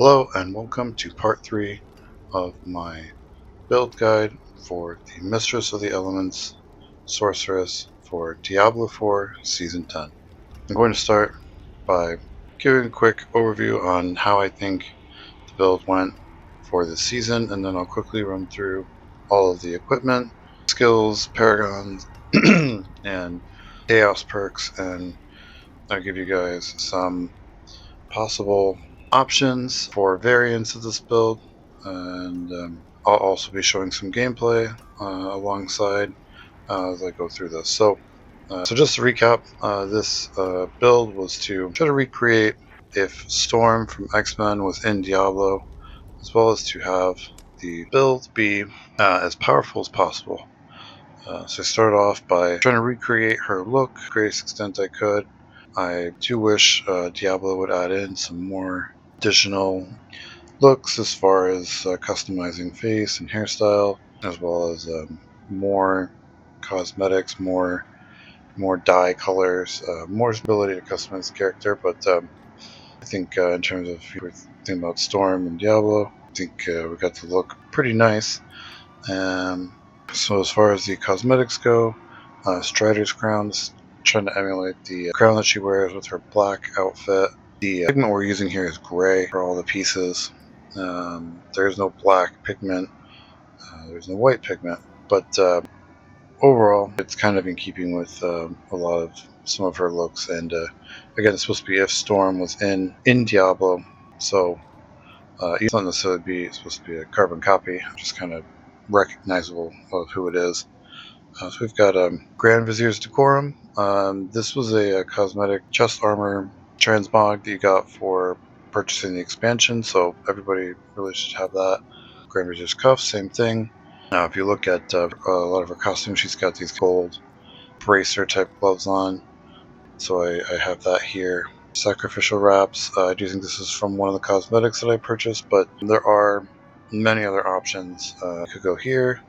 Hello and welcome to part 3 of my build guide for the Mistress of the Elements, Sorceress for Diablo 4 Season 10. I'm going to start by giving a quick overview on how I think the build went for this season, and then I'll quickly run through all of the equipment, skills, paragons, and chaos perks, and I'll give you guys some possible options for variants of this build, and I'll also be showing some gameplay alongside as I go through this. So just to recap, this build was to try to recreate if Storm from X-Men was in Diablo, as well as to have the build be as powerful as possible. So I started off by trying to recreate her look to the greatest extent I could. I do wish Diablo would add in some more additional looks as far as customizing face and hairstyle, as well as more cosmetics, more dye colors, more ability to customize the character. But I think in terms of if you were thinking about Storm and Diablo, I think we got to look pretty nice. So as far as the cosmetics go, Strider's crown is trying to emulate the crown that she wears with her black outfit. The pigment we're using here is gray for all the pieces. There's no black pigment, there's no white pigment, but overall it's kind of in keeping with a lot of some of her looks. And again, it's supposed to be if Storm was in Diablo, so it's not necessarily supposed to be a carbon copy, just kind of recognizable of who it is. So we've got Grand Vizier's Decorum. This was a cosmetic chest armor transmog that you got for purchasing the expansion, so everybody really should have that. Grand Vizier's Cuffs, same thing. Now if you look at a lot of her costumes, she's got these gold bracer type gloves on, so I have that here. Sacrificial wraps, I do think this is from one of the cosmetics that I purchased, but there are many other options. Could go here,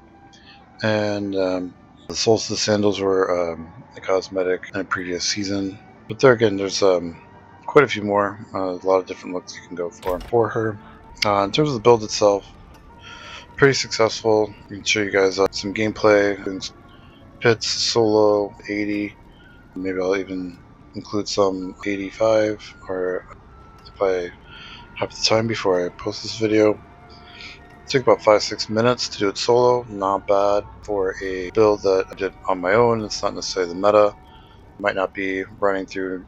and the Solstice sandals were a cosmetic in a previous season, but there again, there's quite a few more. A lot of different looks you can go for her. In terms of the build itself, pretty successful. I can show you guys some gameplay. Pits solo 80. Maybe I'll even include some 85, or if I have the time before I post this video. It took about 5-6 minutes to do it solo. Not bad for a build that I did on my own. It's not necessarily the meta. It might not be running through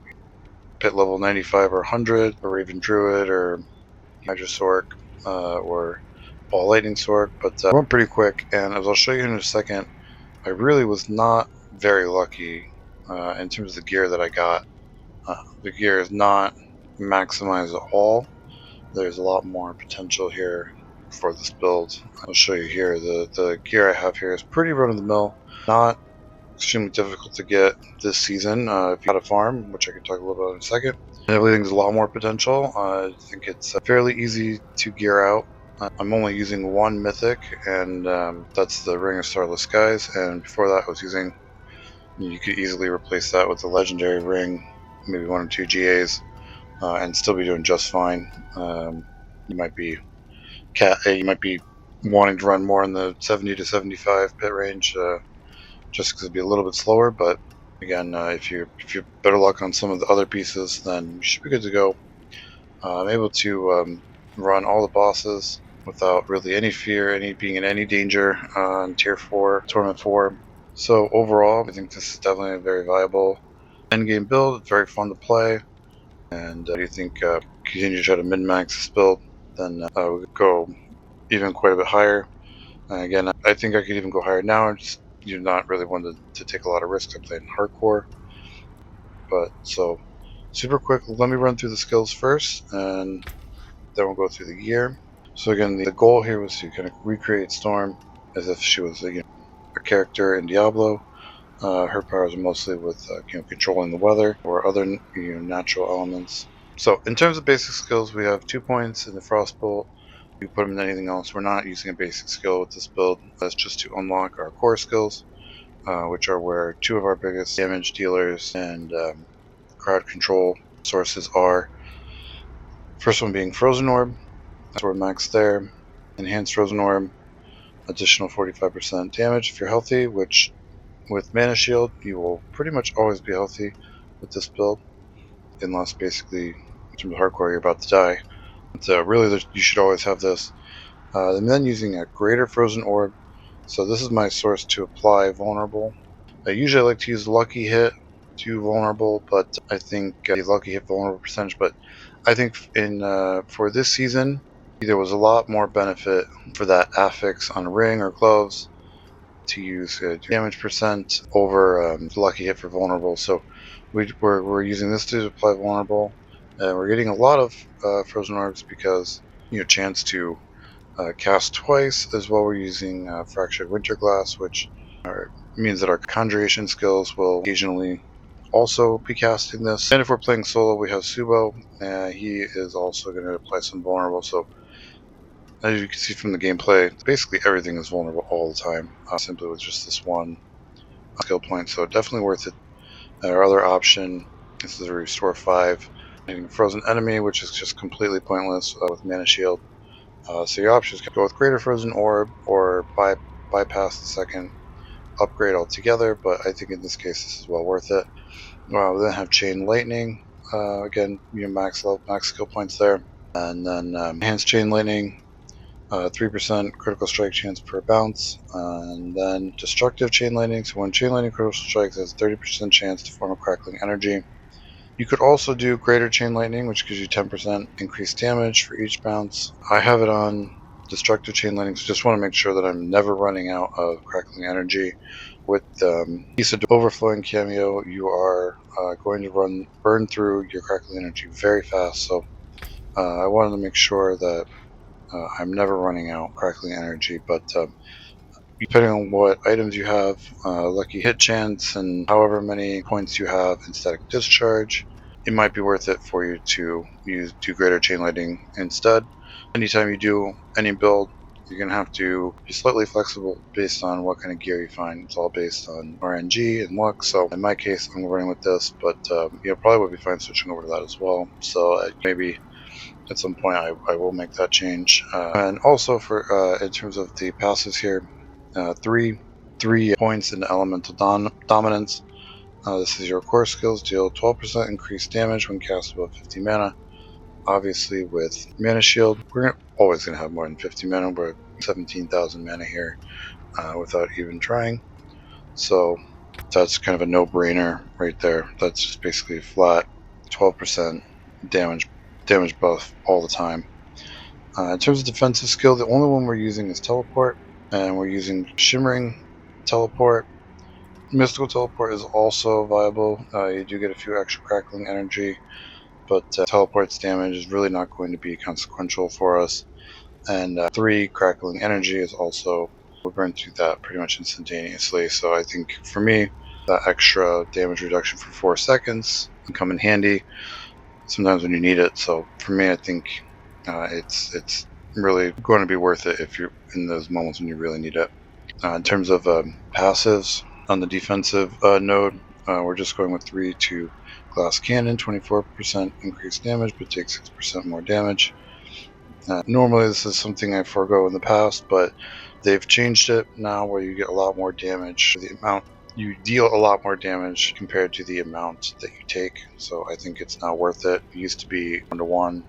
pit level 95 or 100, or Raven Druid, or Hydra Sork, or Ball Lightning Sork, but it went pretty quick. And as I'll show you in a second, I really was not very lucky in terms of the gear that I got. The gear is not maximized at all. There's a lot more potential here for this build. I'll show you here. The gear I have here is pretty run-of-the-mill, not extremely difficult to get this season if you got a farm, which I can talk a little about in a second. I really think there's a lot more potential. I think it's fairly easy to gear out. I'm only using one mythic, and that's the Ring of Starless Skies, and before that I was using, you could easily replace that with the legendary ring, maybe 1 or 2 GAs, and still be doing just fine. You might be wanting to run more in the 70 to 75 pit range, just because it'd be a little bit slower. But again, if you're better luck on some of the other pieces, then you should be good to go. I'm able to run all the bosses without really any fear, being in any danger on Tier 4, Torment 4. So overall, I think this is definitely a very viable endgame build. It's very fun to play, and I do think continue to try to min-max this build, then we could go even quite a bit higher. Again, I think I could even go higher now. You're not really one to take a lot of risks. I'm playing hardcore, but so super quick. Let me run through the skills first, and then we'll go through the gear. So again, the goal here was to kind of recreate Storm as if she was a character in Diablo. Her powers are mostly with controlling the weather or other natural elements. So in terms of basic skills, we have 2 points in the Frostbolt. You put them in anything else. We're not using a basic skill with this build. That's just to unlock our core skills, which are where 2 of our biggest damage dealers and crowd control sources are. First one being Frozen Orb. Sword max there. Enhanced Frozen Orb, additional 45% damage if you're healthy, which with Mana Shield, you will pretty much always be healthy with this build, unless basically in terms of hardcore you're about to die. But really, you should always have this. And then using a Greater Frozen Orb. So this is my source to apply Vulnerable. I usually like to use Lucky Hit to Vulnerable, but I think the Lucky Hit Vulnerable percentage. But I think for this season, there was a lot more benefit for that affix on ring or gloves to use damage percent over Lucky Hit for Vulnerable. So we're using this to apply Vulnerable, and we're getting a lot of Frozen Orbs because chance to cast twice, as well. We're using Fractured Winterglass, which means that our conjuration skills will occasionally also be casting this. And if we're playing solo, we have Subo. He is also going to apply some vulnerable. So as you can see from the gameplay, basically everything is vulnerable all the time, simply with just this one skill point. So definitely worth it. Our other option is to restore 5, hitting frozen enemy, which is just completely pointless with Mana Shield. So your options can go with Greater Frozen Orb or bypass the second upgrade altogether, but I think in this case this is well worth it. We then have Chain Lightning, again, max skill points there, and then Enhanced Chain Lightning, 3% critical strike chance per bounce, and then Destructive Chain Lightning. So when Chain Lightning critical strikes, has 30% chance to form a crackling energy. You could also do Greater Chain Lightning, which gives you 10% increased damage for each bounce. I have it on Destructive Chain Lightning, so just want to make sure that I'm never running out of crackling energy. With Isa Overflowing Cameo, you are going to burn through your crackling energy very fast, so I wanted to make sure that I'm never running out crackling energy, but depending on what items you have, lucky hit chance, and however many points you have in static discharge, it might be worth it for you to do Greater Chain Lightning instead. Anytime you do any build, you're going to have to be slightly flexible based on what kind of gear you find. It's all based on RNG and luck, so in my case, I'm running with this, but probably would be fine switching over to that as well. So maybe at some point I will make that change. And also for in terms of the passives here, 3 points in Elemental Dominance. This is your core skills, deal 12% increased damage when cast above 50 mana. Obviously with Mana Shield, we're always going to have more than 50 mana. We're at 17,000 mana here without even trying. So that's kind of a no-brainer right there. That's just basically flat 12% damage buff all the time. In terms of defensive skill, the only one we're using is Teleport, and we're using Shimmering Teleport. Mystical Teleport is also viable. You do get a few extra crackling energy, but Teleport's damage is really not going to be consequential for us. And 3 crackling energy is also, we burn through that pretty much instantaneously. So I think for me, that extra damage reduction for 4 seconds can come in handy sometimes when you need it. So for me, I think it's really going to be worth it if you're in those moments when you really need it. In terms of passives on the defensive node, we're just going with 3 to Glass Cannon, 24% increased damage, but takes 6% more damage. Normally this is something I forego in the past, but they've changed it now where you get a lot more damage. You deal a lot more damage compared to the amount that you take, so I think it's now worth it. It used to be 1-to-1,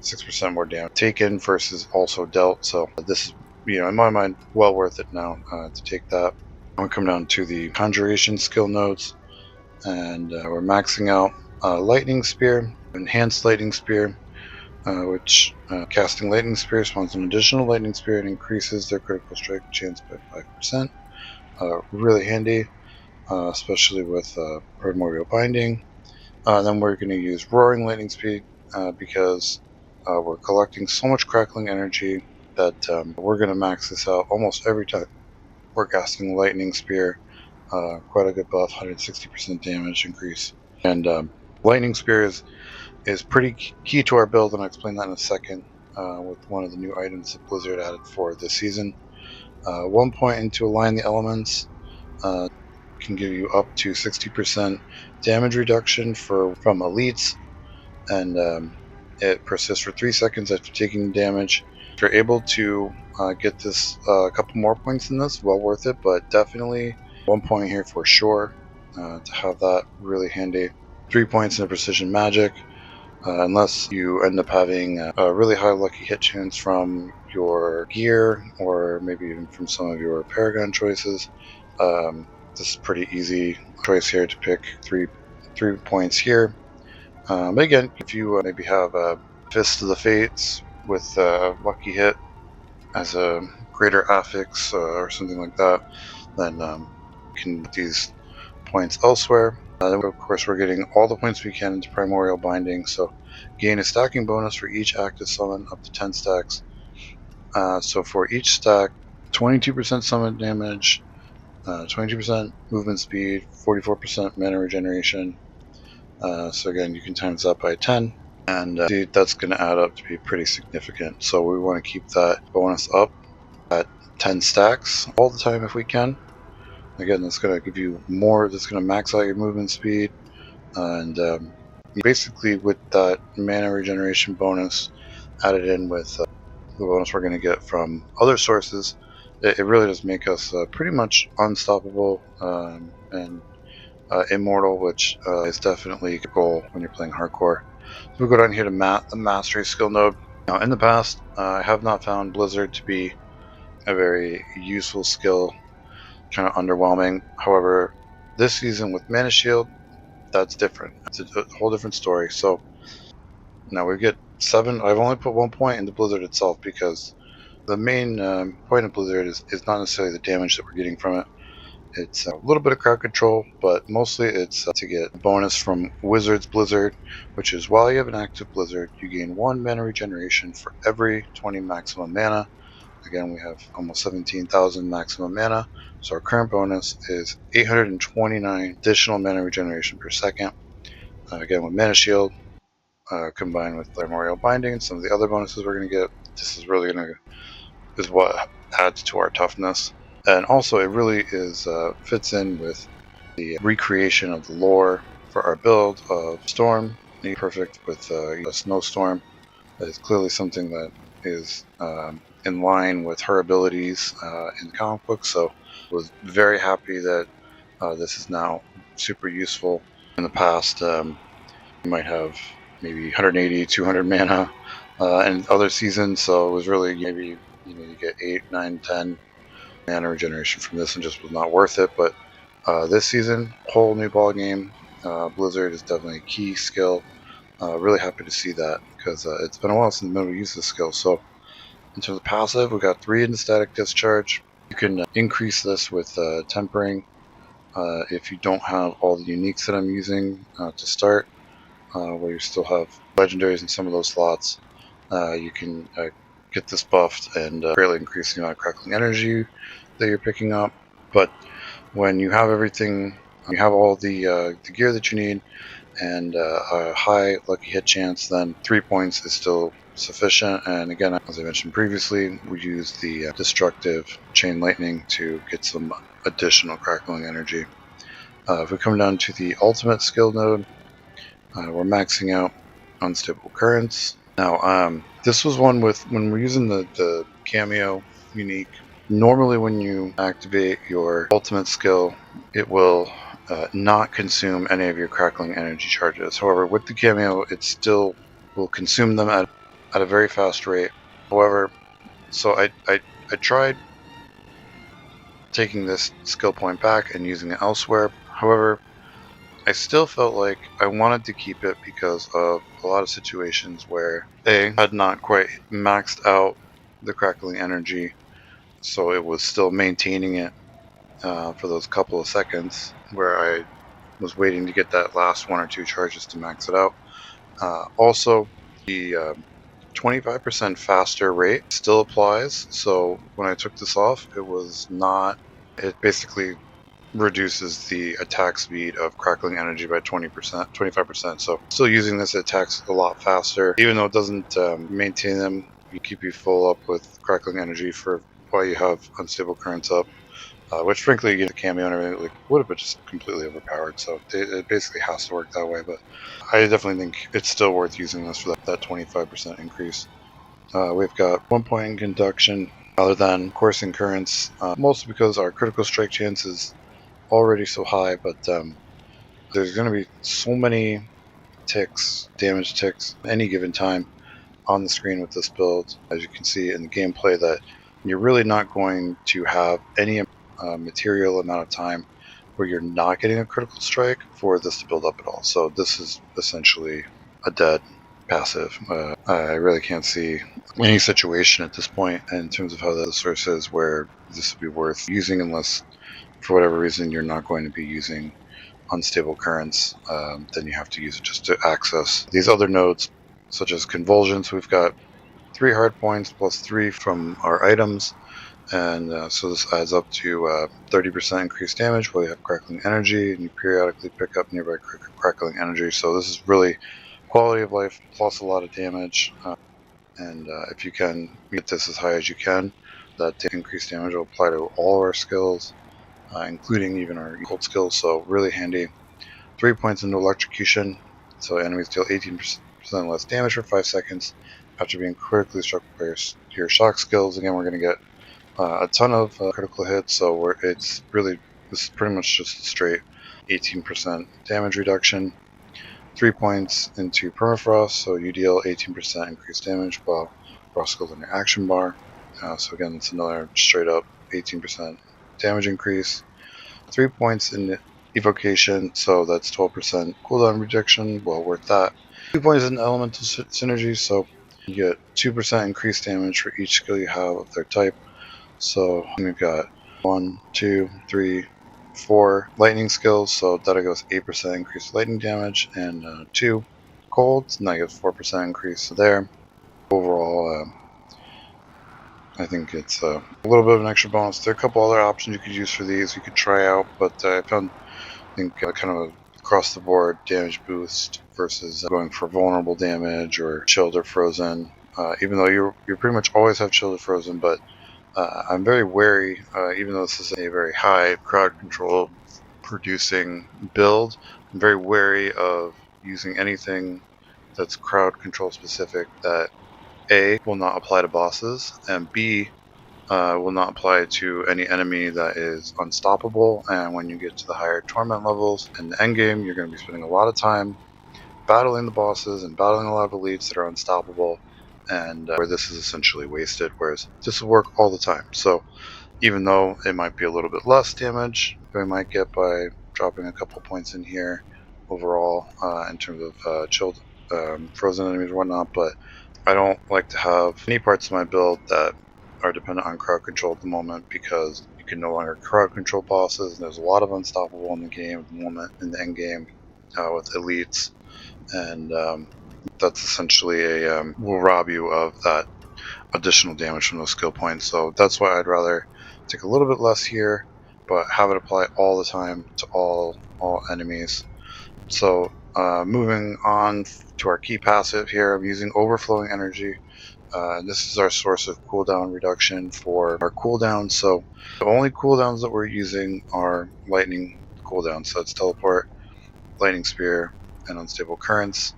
6% more damage taken versus also dealt, so this is, in my mind, well worth it now to take that. We come down to the Conjuration skill nodes, and we're maxing out Lightning Spear, Enhanced Lightning Spear, which casting Lightning Spear spawns an additional Lightning Spear and increases their critical strike chance by 5%. Really handy, especially with Primordial Binding. Then we're going to use Roaring Lightning Speed because we're collecting so much crackling energy that we're going to max this out almost every time we're casting Lightning Spear. Quite a good buff, 160% damage increase. And Lightning Spear is pretty key to our build, and I'll explain that in a second with one of the new items that Blizzard added for this season. 1 point into Align the Elements can give you up to 60% damage reduction from elites, and It persists for 3 seconds after taking damage. If you're able to get this a couple more points than this, well worth it, but definitely 1 point here for sure to have that really handy. 3 points in a precision magic. Unless you end up having a really high lucky hit chance from your gear or maybe even from some of your Paragon choices. This is pretty easy choice here to pick three points here. But again, if you maybe have a Fist of the Fates with a lucky hit as a greater affix or something like that, then you can get these points elsewhere. Then of course we're getting all the points we can into Primordial Binding, so gain a stacking bonus for each active summon up to 10 stacks. So for each stack, 22% summon damage, 22% movement speed, 44% mana regeneration. So again, you can times that by 10, and that's going to add up to be pretty significant. So we want to keep that bonus up at 10 stacks all the time if we can. Again, that's going to give you more, that's going to max out your movement speed, and basically with that mana regeneration bonus added in with the bonus we're going to get from other sources, it really does make us pretty much unstoppable and Immortal, which is definitely a goal when you're playing hardcore. So we go down here to the Mastery skill node. Now, in the past, I have not found Blizzard to be a very useful skill, kind of underwhelming. However, this season with Mana Shield, that's different. It's a whole different story. So now we get 7. I've only put 1 point into Blizzard itself because the main point of Blizzard is not necessarily the damage that we're getting from it. It's a little bit of crowd control, but mostly it's to get a bonus from Wizard's Blizzard, which is while you have an active Blizzard, you gain 1 mana regeneration for every 20 maximum mana. Again, we have almost 17,000 maximum mana, so our current bonus is 829 additional mana regeneration per second. Again, with Mana Shield, combined with Primordial Binding and some of the other bonuses we're going to get, this is really going to is what adds to our toughness. And also, it really is fits in with the recreation of the lore for our build of Storm. Perfect with a Snowstorm. That is clearly something that is in line with her abilities in the comic book. So I was very happy that this is now super useful. In the past, you might have maybe 180, 200 mana in other seasons. So it was really maybe you get 8, 9, 10 mana regeneration from this and just was not worth it. But this season, whole new ball game. Blizzard is definitely a key skill. Really happy to see that because it's been a while since we used this skill. So in terms of passive, we got 3 into Static Discharge. You can increase this with Tempering if you don't have all the uniques that I'm using to start, where you still have legendaries in some of those slots. You can get this buffed and greatly increase the amount of crackling energy that you're picking up. But when you have everything, you have all the gear that you need and a high lucky hit chance, then 3 points is still sufficient. And again, as I mentioned previously, we use the destructive Chain Lightning to get some additional crackling energy. If we come down to the ultimate skill node, we're maxing out Unstable Currents. Now, this was one with, when we're using the cameo unique, normally when you activate your ultimate skill, it will not consume any of your crackling energy charges. However, with the cameo, it still will consume them at a very fast rate. However, so I tried taking this skill point back and using it elsewhere. However, I still felt like I wanted to keep it because of a lot of situations where they had not quite maxed out the crackling energy, so it was still maintaining it for those couple of seconds where I was waiting to get that last 1 or 2 charges to max it out. Also, the 25% faster rate still applies, so when I took this off, it was not, it basically reduces the attack speed of crackling energy by 20%, 25%. So still using this, it attacks a lot faster. Even though it doesn't maintain them, you keep you full up with crackling energy for while you have Unstable Currents up. which frankly, the cameo and everything would have been just completely overpowered. So it basically has to work that way. But I definitely think it's still worth using this for that 25% increase. We've got 1 point in conduction, other than coursing currents, mostly because our critical strike chance is already so high. But there's going to be so many ticks, damage ticks, any given time on the screen with this build, as you can see in the gameplay, that you're really not going to have any material amount of time where you're not getting a critical strike for this to build up at all. So this is essentially a dead passive. I really can't see any situation at this point in terms of how the source is where this would be worth using, unless for whatever reason you're not going to be using unstable currents. Then you have to use it just to access these other nodes, such as convulsions. We've got 3 hard points plus 3 from our items, and so this adds up to 30% increased damage while you have crackling energy, and you periodically pick up nearby crackling energy. So this is really quality of life plus a lot of damage, and if you can get this as high as you can, that increased damage will apply to all our skills, including even our cold skills. So really handy. 3 points into electrocution, so enemies deal 18% less damage for 5 seconds after being critically struck by your shock skills. Again, we're going to get a ton of critical hits, so this is pretty much just a straight 18% damage reduction. 3 points into permafrost, so you deal 18% increased damage while frost skills on your action bar. So again, it's another straight up 18% damage increase. 3 points in evocation, so that's 12% cooldown reduction, well worth that. 2 points in elemental synergy, so you get 2% increased damage for each skill you have of their type. So we've got 1, 2, 3, 4 lightning skills, so that goes 8% increased lightning damage, and 2 cold, and that gives 4% increase there. Overall, I think it's a little bit of an extra bonus. There are a couple other options you could use for these you could try out, but I found, kind of across the board damage boost versus going for vulnerable damage or chilled or frozen. Even though you pretty much always have chilled or frozen, but I'm very wary, even though this is a very high crowd control producing build, I'm very wary of using anything that's crowd control specific that A, will not apply to bosses, and B, will not apply to any enemy that is unstoppable. And when you get to the higher torment levels in the endgame, you're going to be spending a lot of time battling the bosses and battling a lot of elites that are unstoppable, and where this is essentially wasted, whereas this will work all the time. So even though it might be a little bit less damage we might get by dropping a couple points in here overall, in terms of chilled, frozen enemies and whatnot, but I don't like to have any parts of my build that are dependent on crowd control at the moment, because you can no longer crowd control bosses, and there's a lot of unstoppable in the game at the moment, in the end game, with elites, and that's essentially will rob you of that additional damage from those skill points. So that's why I'd rather take a little bit less here, but have it apply all the time to all enemies. So moving on to our key passive here, I'm using Overflowing Energy. This is our source of cooldown reduction for our cooldowns. So the only cooldowns that we're using are lightning cooldowns. So it's Teleport, Lightning Spear, and Unstable Currents.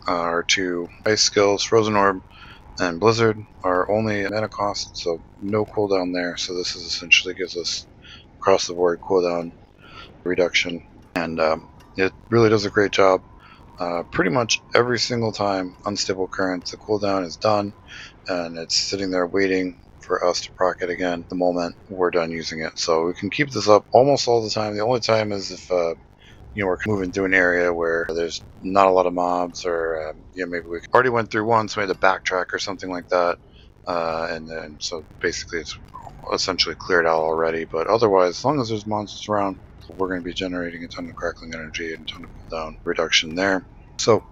Our 2 ice skills, Frozen Orb and Blizzard, are only a mana cost, so no cooldown there. So this is essentially gives us across the board cooldown reduction, and it really does a great job. Pretty much every single time Unstable Currents, the cooldown is done, and it's sitting there waiting for us to proc it again the moment we're done using it. So we can keep this up almost all the time. The only time is if we're moving through an area where there's not a lot of mobs, or maybe we already went through one, so we had to backtrack or something like that, and then so basically it's essentially cleared out already. But otherwise, as long as there's monsters around, we're going to be generating a ton of crackling energy and a ton of cooldown reduction there. So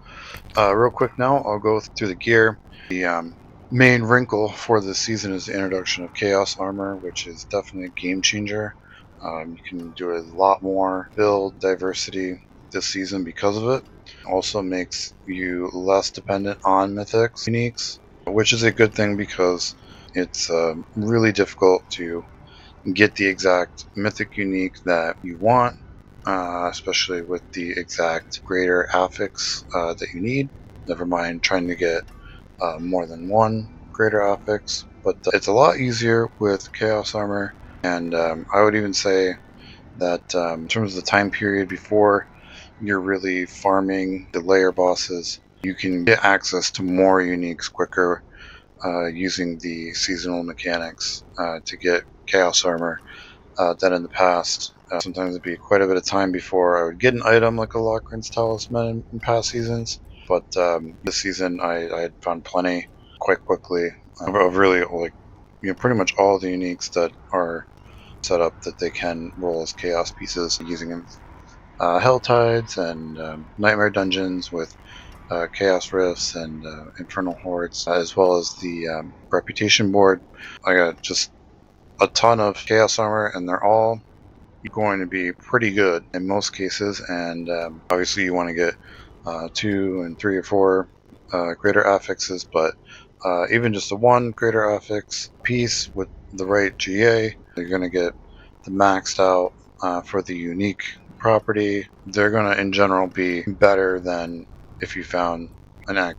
real quick now, I'll go through the gear. The main wrinkle for this season is the introduction of Chaos Armor, which is definitely a game changer. You can do a lot more build diversity this season because of it. Also makes you less dependent on mythics uniques, which is a good thing, because it's really difficult to get the exact mythic unique that you want, especially with the exact greater affix that you need. Never mind trying to get more than one greater affix, but it's a lot easier with Chaos Armor, and I would even say that in terms of the time period before you're really farming the layer bosses, you can get access to more uniques quicker using the seasonal mechanics to get Chaos Armor than in the past. Sometimes it'd be quite a bit of time before I would get an item like a Lochran's Talisman in past seasons, but this season I had found plenty quite quickly of really pretty much all the uniques that are set up that they can roll as chaos pieces using Hell Tides and Nightmare Dungeons with Chaos Rifts and Infernal Hordes, as well as the Reputation board. I got just a ton of Chaos Armor, and they're all going to be pretty good in most cases. And obviously, you want to get 2 and 3 or 4 greater affixes, but even just a 1 greater affix piece with the right GA, you're going to get the maxed out for the unique property. They're going to, in general, be better than if you found an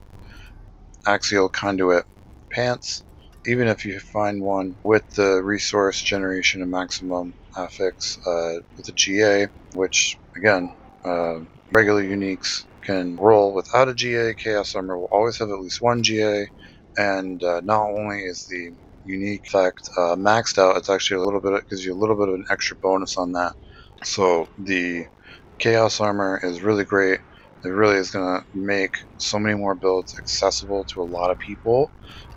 axial conduit pants. Even if you find one with the resource generation and maximum affix with a GA, which again, regular uniques can roll without a GA. Chaos Armor will always have at least 1 GA, and not only is the unique effect maxed out, it's actually it gives you a little bit of an extra bonus on that. So the Chaos Armor is really great. It really is going to make so many more builds accessible to a lot of people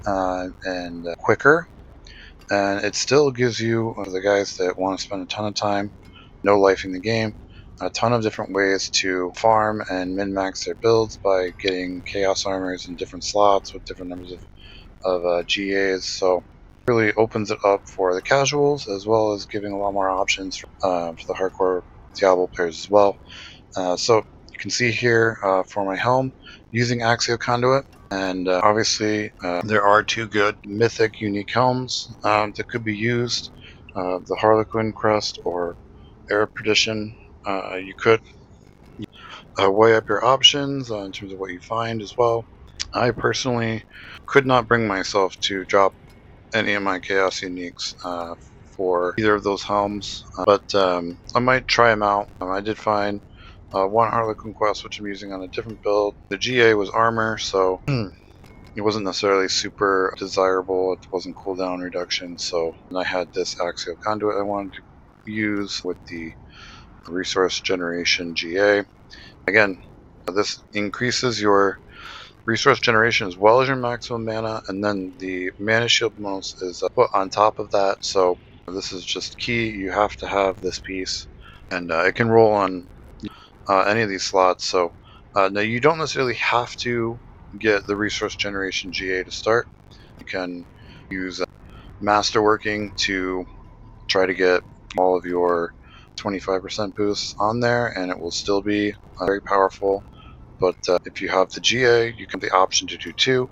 and quicker. And it still gives you, the guys that want to spend a ton of time, no life in the game, a ton of different ways to farm and min-max their builds by getting Chaos Armors in different slots with different numbers of GAs. So really opens it up for the casuals, as well as giving a lot more options for the hardcore Diablo players as well. So you can see here for my helm using Axial Conduit, and obviously there are 2 good mythic unique helms that could be used, the Harlequin Crest or Air Perdition. You could weigh up your options in terms of what you find as well. I personally could not bring myself to drop any of my Chaos Uniques for either of those helms, but I might try them out. I did find 1 Harlequin Quest, which I'm using on a different build. The GA was armor, so it wasn't necessarily super desirable. It wasn't cooldown reduction, so I had this Axial Conduit I wanted to use with the resource generation GA. Again, this increases your resource generation as well as your maximum mana, and then the mana shield bonus is put on top of that. So this is just key. You have to have this piece, and it can roll on any of these slots. So now you don't necessarily have to get the resource generation GA to start. You can use masterworking to try to get all of your 25% boosts on there, and it will still be very powerful. But if you have the GA, you can have the option to do 2.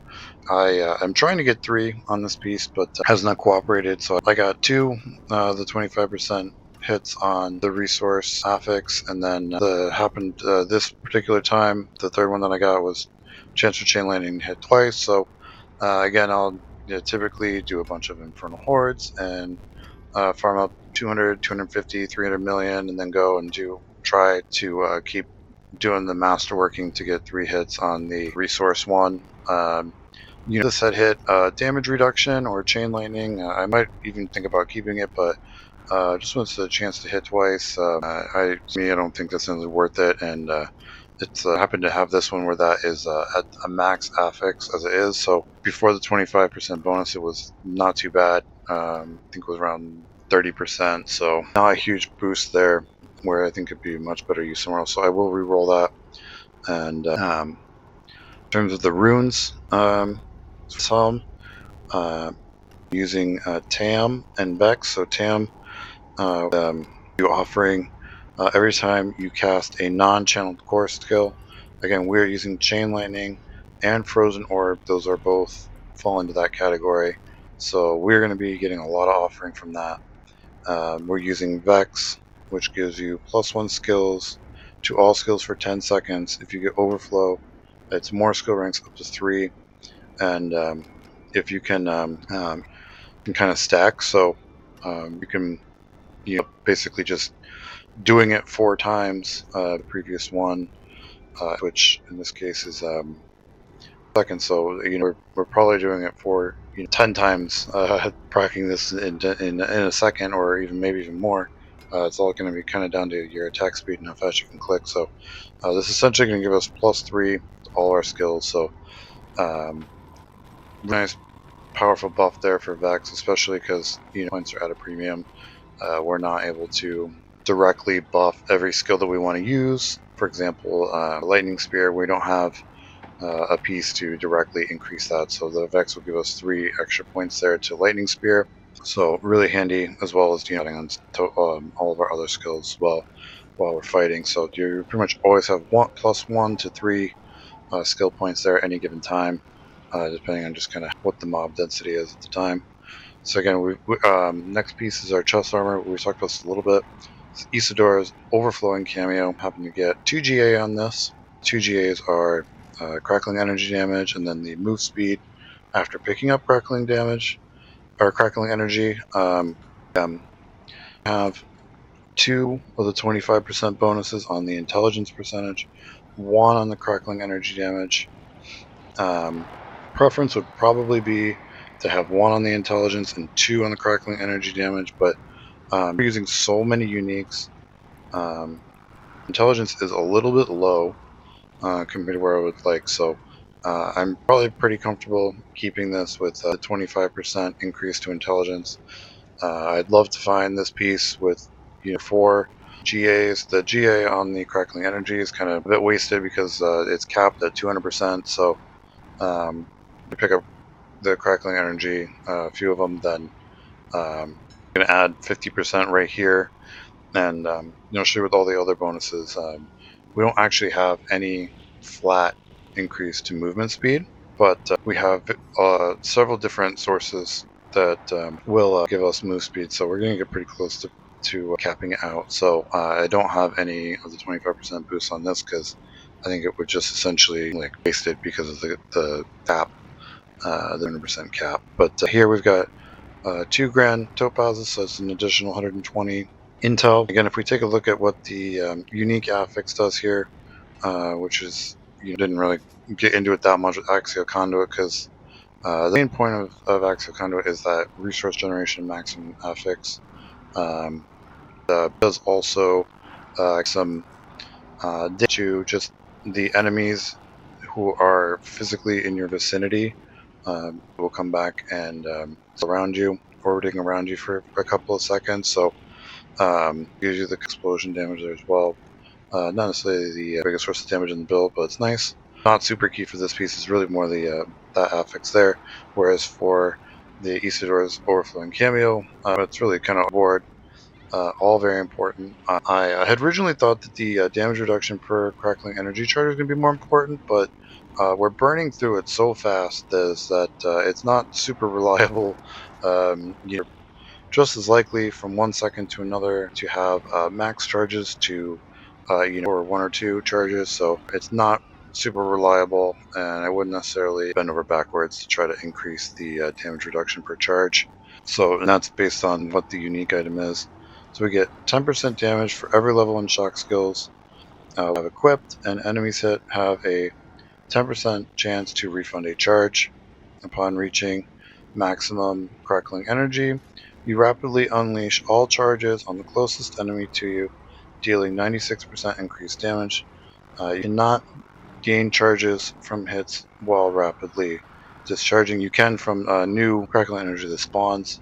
I am trying to get 3 on this piece, but has not cooperated. So I got 2, the 25% hits on the resource affix, and then happened this particular time. The third one that I got was chance for chain lightning hit twice. So again, I'll typically do a bunch of Infernal Hordes and farm up 200, 250, 300 million, and then go and try to keep doing the masterworking to get 3 hits on the resource one. This had hit damage reduction or chain lightning. I might even think about keeping it, but just when it's a chance to hit twice, I don't think that's really worth it. And it's happened to have this one where that is at a max affix as it is. So before the 25% bonus, it was not too bad. I think it was around 30%. So not a huge boost there, where I think it'd be much better use somewhere else. So I will re-roll that. And in terms of the runes, some using Tam and Bex. So Tam, you offering every time you cast a non-channeled core skill. Again, we're using Chain Lightning and Frozen Orb. Those are both fall into that category. So we're going to be getting a lot of offering from that. We're using Vex, which gives you +1 skills to all skills for 10 seconds. If you get overflow, it's more skill ranks up to 3, and if you can kind of stack, so you can basically just doing it 4 times the previous one, which in this case is second. So we're probably doing it for 10 times, procking this in a second, or maybe even more. It's all going to be kind of down to your attack speed and how fast you can click. So this is essentially going to give us +3 to all our skills. So nice powerful buff there for Vex, especially because points are at a premium. We're not able to directly buff every skill that we want to use. For example, Lightning Spear, we don't have a piece to directly increase that, so the Vex will give us 3 extra points there to Lightning Spear. So really handy, as well as adding on all of our other skills as well while we're fighting. So you pretty much always have +1 to 3 skill points there at any given time, depending on just kind of what the mob density is at the time. So again, next piece is our chest armor. We talked about this a little bit. Isidora's overflowing cameo. Happen to get 2 GA on this. 2 GAs are crackling energy damage, and then the move speed after picking up crackling damage or crackling energy. Have 2 of the 25% bonuses on the intelligence percentage, 1 on the crackling energy damage. Preference would probably be to have 1 on the intelligence and 2 on the crackling energy damage, but we're using so many uniques. Intelligence is a little bit low compared to where I would like, so I'm probably pretty comfortable keeping this with a 25% increase to intelligence. I'd love to find this piece with 4 GAs. The GA on the crackling energy is kind of a bit wasted because it's capped at 200%, so to pick up the crackling energy, a few of them, then I'm going to add 50% right here, and show with all the other bonuses. We don't actually have any flat increase to movement speed, but we have several different sources that will give us move speed, so we're going to get pretty close to capping it out. So I don't have any of the 25% boost on this because I think it would just essentially waste it because of the cap, the 100% cap. But here we've got 2 grand topazes, so it's an additional 120 intel. Again, if we take a look at what the unique affix does here, which is didn't really get into it that much with Axial Conduit, because the main point of Axial Conduit is that resource generation maximum affix. Does also some to just the enemies who are physically in your vicinity. Will come back and around you, orbiting around you for a couple of seconds. So gives you the explosion damage there as well. Not necessarily the biggest source of damage in the build, but it's nice. Not super key for this piece. Is really more the that affix there. Whereas for the Isidora's overflowing cameo, it's really kind of board. All very important. I had originally thought that the damage reduction per crackling energy charge was going to be more important, but we're burning through it so fast that it's not super reliable. You're just as likely from 1 second to another to have max charges to or 1 or 2 charges, so it's not super reliable, and I wouldn't necessarily bend over backwards to try to increase the damage reduction per charge. So, and that's based on what the unique item is. So we get 10% damage for every level in shock skills we have equipped, and enemies hit have a 10% chance to refund a charge. Upon reaching maximum crackling energy, you rapidly unleash all charges on the closest enemy to you, dealing 96% increased damage. You cannot gain charges from hits while rapidly discharging. You can from new crackling energy that spawns.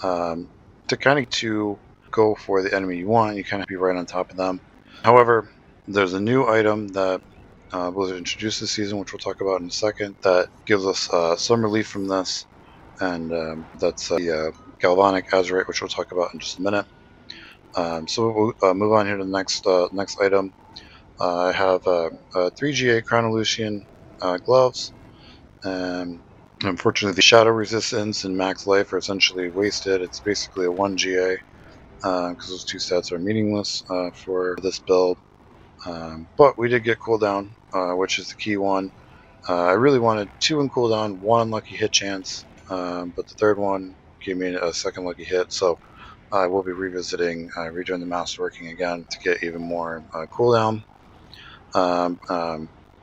To go for the enemy you want, you kind of be right on top of them. However, there's a new item that was introduced this season, which we'll talk about in a second, that gives us some relief from this, and that's the Galvanic Azurite, which we'll talk about in just a minute. So we'll move on here to the next item. I have 3GA Chronolousian gloves, and unfortunately the shadow resistance and max life are essentially wasted. It's basically a 1GA because those 2 stats are meaningless for this build. But we did get cooldown, which is the key one. I really wanted 2 in cooldown, 1 unlucky hit chance, but the third one gave me a second lucky hit, so I will be revisiting Rejoin the Masterworking again to get even more cooldown.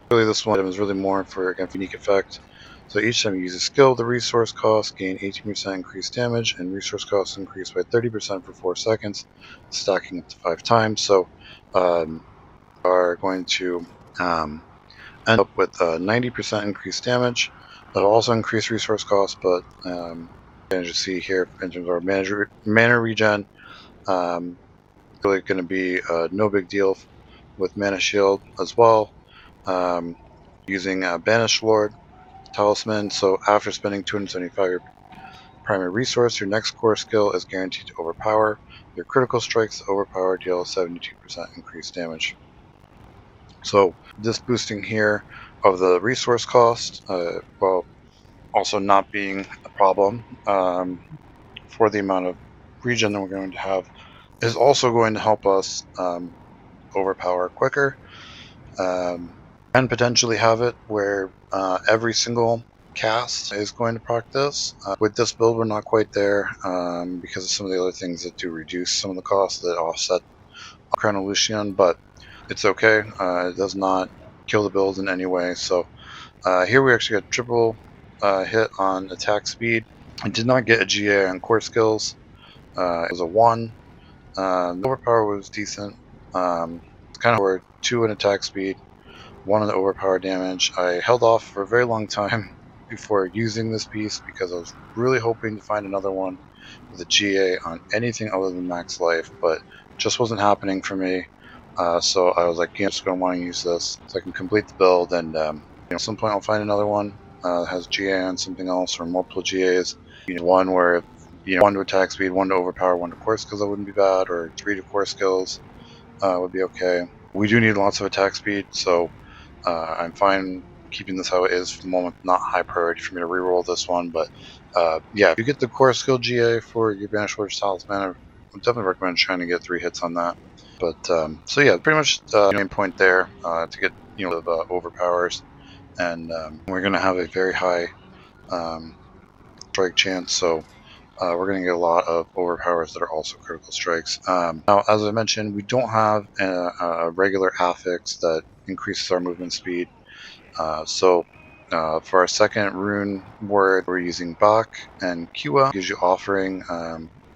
Really, this one is really more for again unique effect. So each time you use a skill, the resource costs gain 18% increased damage, and resource costs increase by 30% for 4 seconds, stacking up to 5 times. So are going to end up with 90% increased damage. That'll also increase resource costs, but as you see here, in terms of our mana regen, really going to be no big deal with Mana Shield as well. Using Banished Lord Talisman, so after spending 275 your primary resource, your next core skill is guaranteed to overpower. Your critical strikes overpower deal 72% increased damage. So this boosting here of the resource cost, well, also not being a problem for the amount of regen that we're going to have, is also going to help us overpower quicker, and potentially have it where every single cast is going to proc this. With this build, we're not quite there because of some of the other things that do reduce some of the costs that offset Crown of Lucian, but it's okay. It does not kill the build in any way. So here we actually got triple hit on attack speed. I did not get a GA on core skills. It was a 1. The overpower was decent. Kind of were 2 in attack speed, 1 in the overpower damage. I held off for a very long time before using this piece because I was really hoping to find another one with a GA on anything other than max life, but just wasn't happening for me. So I was like, I'm just going to want to use this so I can complete the build, and at some point I'll find another one that has GA on something else, or multiple GAs. One where 1 to attack speed, 1 to overpower, 1 to core skills, that wouldn't be bad, or 3 to core skills would be okay. We do need lots of attack speed, so I'm fine keeping this how it is for the moment. Not high priority for me to reroll this one, but yeah, if you get the core skill GA for your Banished Lord's Talisman, I would definitely recommend trying to get 3 hits on that. But so yeah, pretty much the main point there to get the overpowers, and we're going to have a very high strike chance, so we're going to get a lot of overpowers that are also critical strikes. Now, as I mentioned, we don't have a regular affix that increases our movement speed. So for our second rune word, we're using Bach, and Kua gives you offering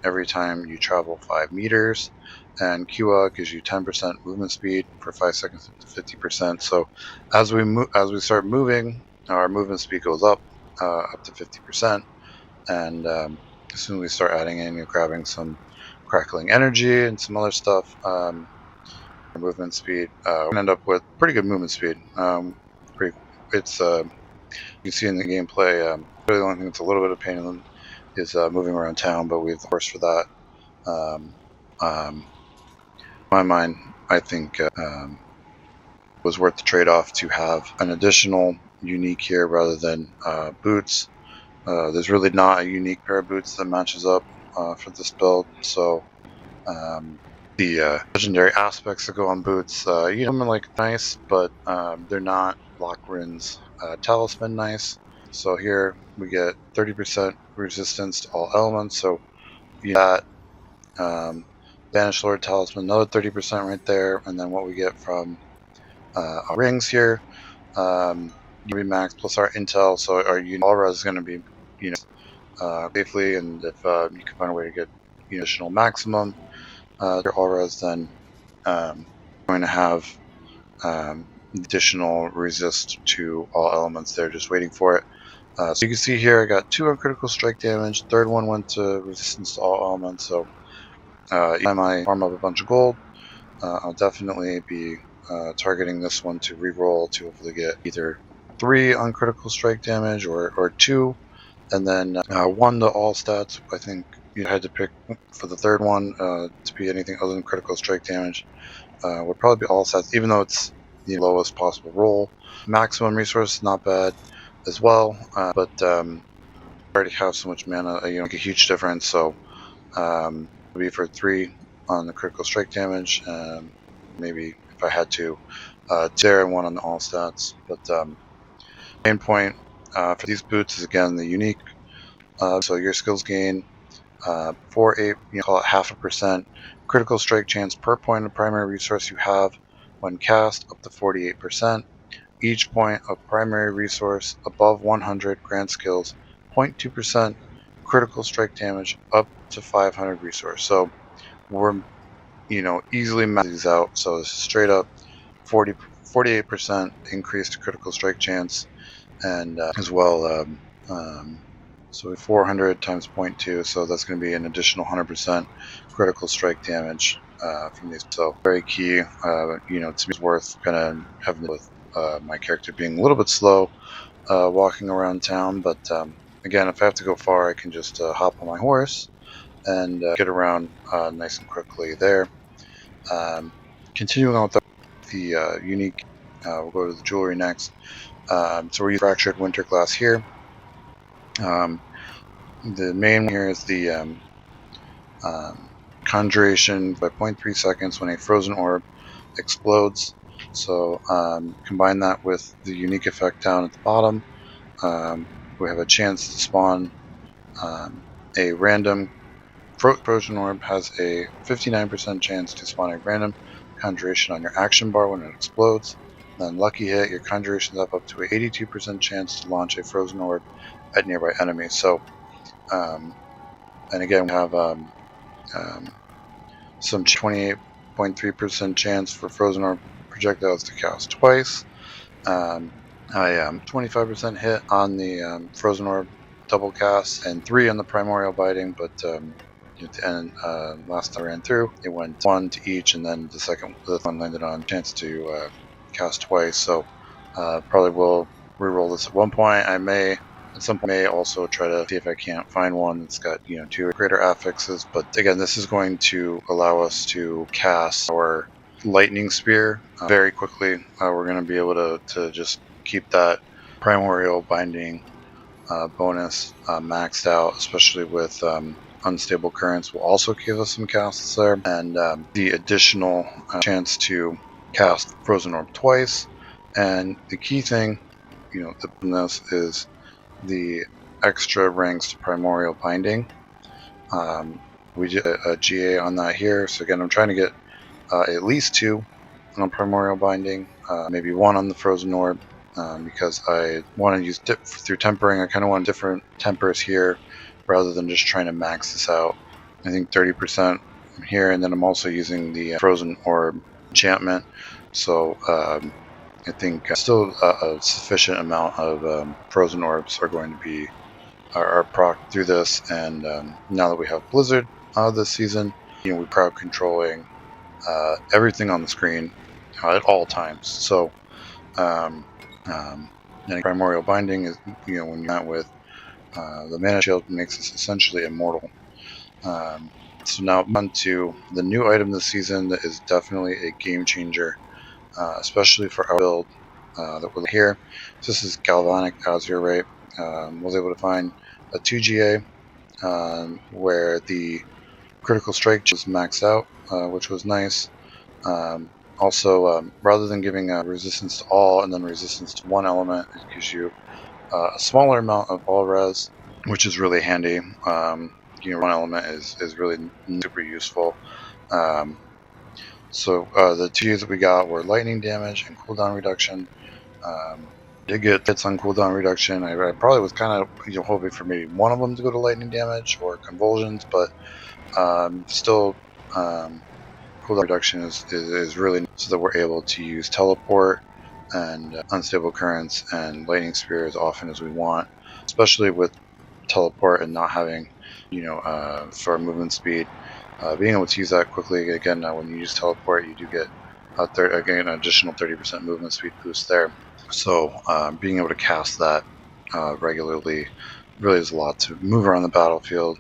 every time you travel 5 meters, and Kua gives you 10% movement speed for 5 seconds to 50%. So as we start moving, our movement speed goes up to 50%, and as soon as we start adding in, grabbing some crackling energy and some other stuff, our movement speed, we're gonna end up with pretty good movement speed. It's you can see in the gameplay. Really, the only thing that's a little bit of pain is moving around town, but we have the horse for that. In my mind, I think was worth the trade-off to have an additional unique here rather than boots. There's really not a unique pair of boots that matches up for this build, so the legendary aspects that go on boots, them are like nice, but they're not Lochrin's talisman nice. So here we get 30% resistance to all elements, so that Banished Lord talisman, another 30% right there, and then what we get from our rings here, max plus our intel, so our all res is going to be safely, and if you can find a way to get additional maximum their auras, then going to have additional resist to all elements. They're just waiting for it. So you can see here I got 2 uncritical strike damage. Third one went to resistance to all elements. So anytime I farm up a bunch of gold, I'll definitely be targeting this one to reroll to hopefully get either 3 uncritical strike damage or 2, and then 1 to all stats. I think you had to pick for the third one to be anything other than critical strike damage. Would probably be all stats, even though it's the lowest possible roll. Maximum resource, not bad as well, but I already have so much mana, make a huge difference. So It'll be for 3 on the critical strike damage, maybe if I had to, 2 there and 1 on the all stats. But main point for these boots is again the unique. So your skills gain 4, 8, call it 0.5% critical strike chance per point of primary resource you have when cast, up to 48%. Each point of primary resource above 100 grant skills 0.2% critical strike damage up to 500 resource. So we're easily max these out. So it's straight up 48% increased critical strike chance, and as well. So 400 times 0.2, so that's going to be an additional 100% critical strike damage from these. So very key. To me, it's worth kind of having with my character being a little bit slow walking around town. But again, if I have to go far, I can just hop on my horse and get around nice and quickly there. Continuing on with the unique, we'll go to the jewelry next. So we're using fractured winter glass here. The main one here is the conjuration by 0.3 seconds when a frozen orb explodes. So combine that with the unique effect down at the bottom. We have a chance to spawn a random frozen orb has a 59% chance to spawn a random conjuration on your action bar when it explodes. Then lucky hit, your conjuration is up to an 82% chance to launch a frozen orb at nearby enemies. So and again, we have some 28.3% chance for frozen orb projectiles to cast twice. I am 25% hit on the frozen orb double cast and 3 on the primordial biting, but at the end, last time I ran through, it went 1 to each, and then the one landed on chance to cast twice. So probably will reroll this at one point. I may at some point may also try to see if I can't find one that's got 2 greater affixes. But again, this is going to allow us to cast our lightning spear very quickly. We're going to be able to just keep that primordial binding bonus maxed out, especially with unstable currents will also give us some casts there, and the additional chance to cast frozen orb twice. And the key thing, in this is the extra ranks to primordial binding. We did a GA on that here. So again, I'm trying to get at least 2 on primordial binding, maybe 1 on the frozen orb, because I want to use through tempering. I kind of want different tempers here rather than just trying to max this out. I think 30% here, and then I'm also using the frozen orb enchantment. So I think still a sufficient amount of frozen orbs are going to be are proc through this. And now that we have Blizzard this season, we're crowd controlling everything on the screen at all times. So and primordial binding is when you're out with the mana shield makes us essentially immortal. So now on to the new item this season that is definitely a game changer, especially for our build that we're here. So this is Galvanic Azure. Was able to find a 2GA where the critical strike was maxed out, which was nice. Also, rather than giving resistance to all and then resistance to one element, it gives you a smaller amount of all res, which is really handy. One element is really super useful. So the 2 that we got were lightning damage and cooldown reduction. Did get hits on cooldown reduction. I probably was kind of hoping for maybe one of them to go to lightning damage or convulsions, but still cooldown reduction is really so that we're able to use teleport and unstable currents and lightning spear as often as we want, especially with teleport and not having for movement speed, being able to use that quickly. Again, when you use teleport, you do get an additional 30% movement speed boost there. So being able to cast that regularly really is a lot to move around the battlefield,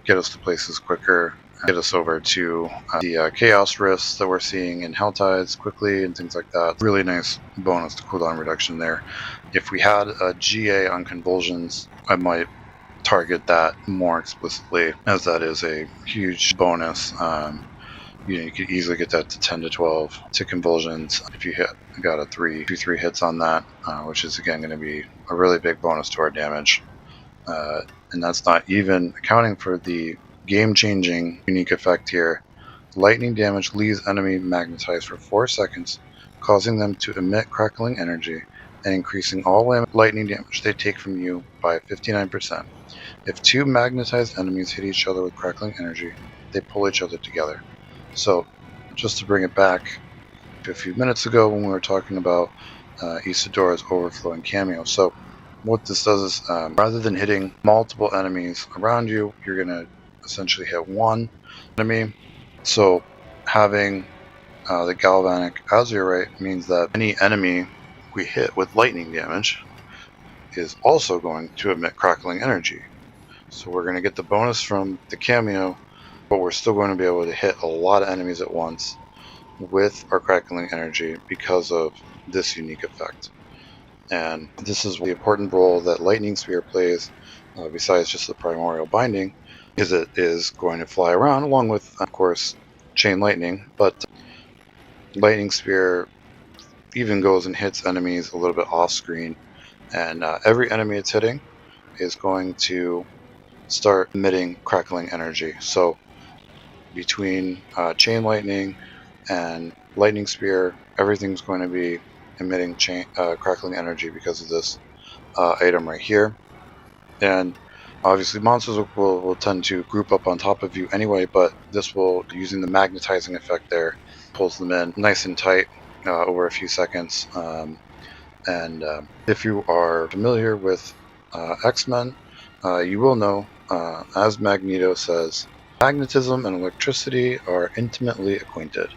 get us to places quicker, get us over to the chaos rifts that we're seeing in Helltides quickly and things like that. Really nice bonus to cooldown reduction there. If we had a GA on convulsions, I might target that more explicitly, as that is a huge bonus. You could easily get that to 10 to 12 to convulsions if you got a 2-3 hits on that, which is again going to be a really big bonus to our damage. And that's not even accounting for the game-changing unique effect here. Lightning damage leaves enemy magnetized for 4 seconds, causing them to emit crackling energy and increasing all lightning damage they take from you by 59%. If 2 magnetized enemies hit each other with crackling energy, they pull each other together. So, just to bring it back to a few minutes ago when we were talking about Isadora's overflowing cameo. So, what this does is, rather than hitting multiple enemies around you, you're going to essentially hit one enemy. So, having the Galvanic Azurite means that any enemy we hit with lightning damage is also going to emit crackling energy. So we're going to get the bonus from the cameo, but we're still going to be able to hit a lot of enemies at once with our crackling energy because of this unique effect. And this is the important role that Lightning Spear plays, besides just the primordial binding, is it is going to fly around along with, of course, Chain Lightning, but Lightning Spear even goes and hits enemies a little bit off screen, and every enemy it's hitting is going to start emitting crackling energy. So between Chain Lightning and Lightning Spear, everything's going to be emitting crackling energy because of this item right here. And obviously monsters will tend to group up on top of you anyway, but this will, using the magnetizing effect there, pulls them in nice and tight over a few seconds. And if you are familiar with X-Men, you will know, as Magneto says, magnetism and electricity are intimately acquainted.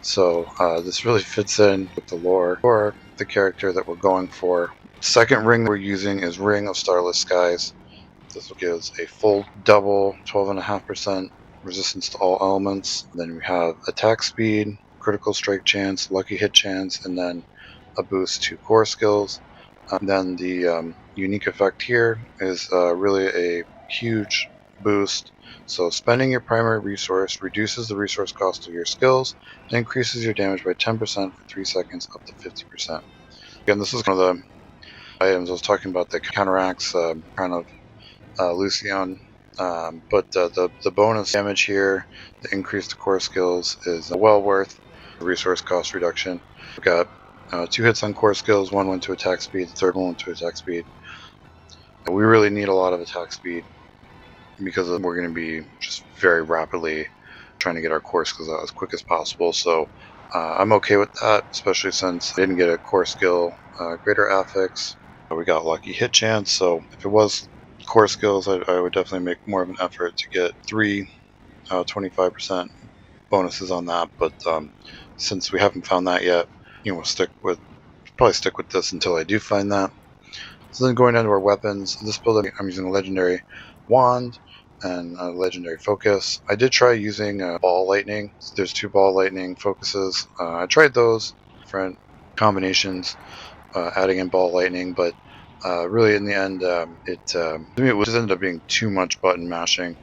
So this really fits in with the lore for the character that we're going for. Second ring that we're using is Ring of Starless Skies. This gives a full double 12.5% resistance to all elements. Then we have attack speed, critical strike chance, lucky hit chance, and then a boost to core skills. Then the unique effect here is really a huge boost. So spending your primary resource reduces the resource cost of your skills and increases your damage by 10% for 3 seconds up to 50%. Again, this is one of the items I was talking about that counteracts kind of Lucian. But the bonus damage here, the increased core skills, is well worth the resource cost reduction. We've got 2 hits on core skills, 1 went to attack speed, the third one went to attack speed. And we really need a lot of attack speed because we're going to be just very rapidly trying to get our core skills out as quick as possible. So I'm okay with that, especially since I didn't get a core skill greater affix. We got lucky hit chance, so if it was core skills, I would definitely make more of an effort to get 3 25% bonuses on that. But since we haven't found that yet, we'll probably stick with this until I do find that. So then going into our weapons, this build I'm using a legendary wand and a legendary focus. I did try using ball lightning. There's 2 ball lightning focuses. I tried those different combinations, adding in ball lightning, but really in the end, it just ended up being too much button mashing.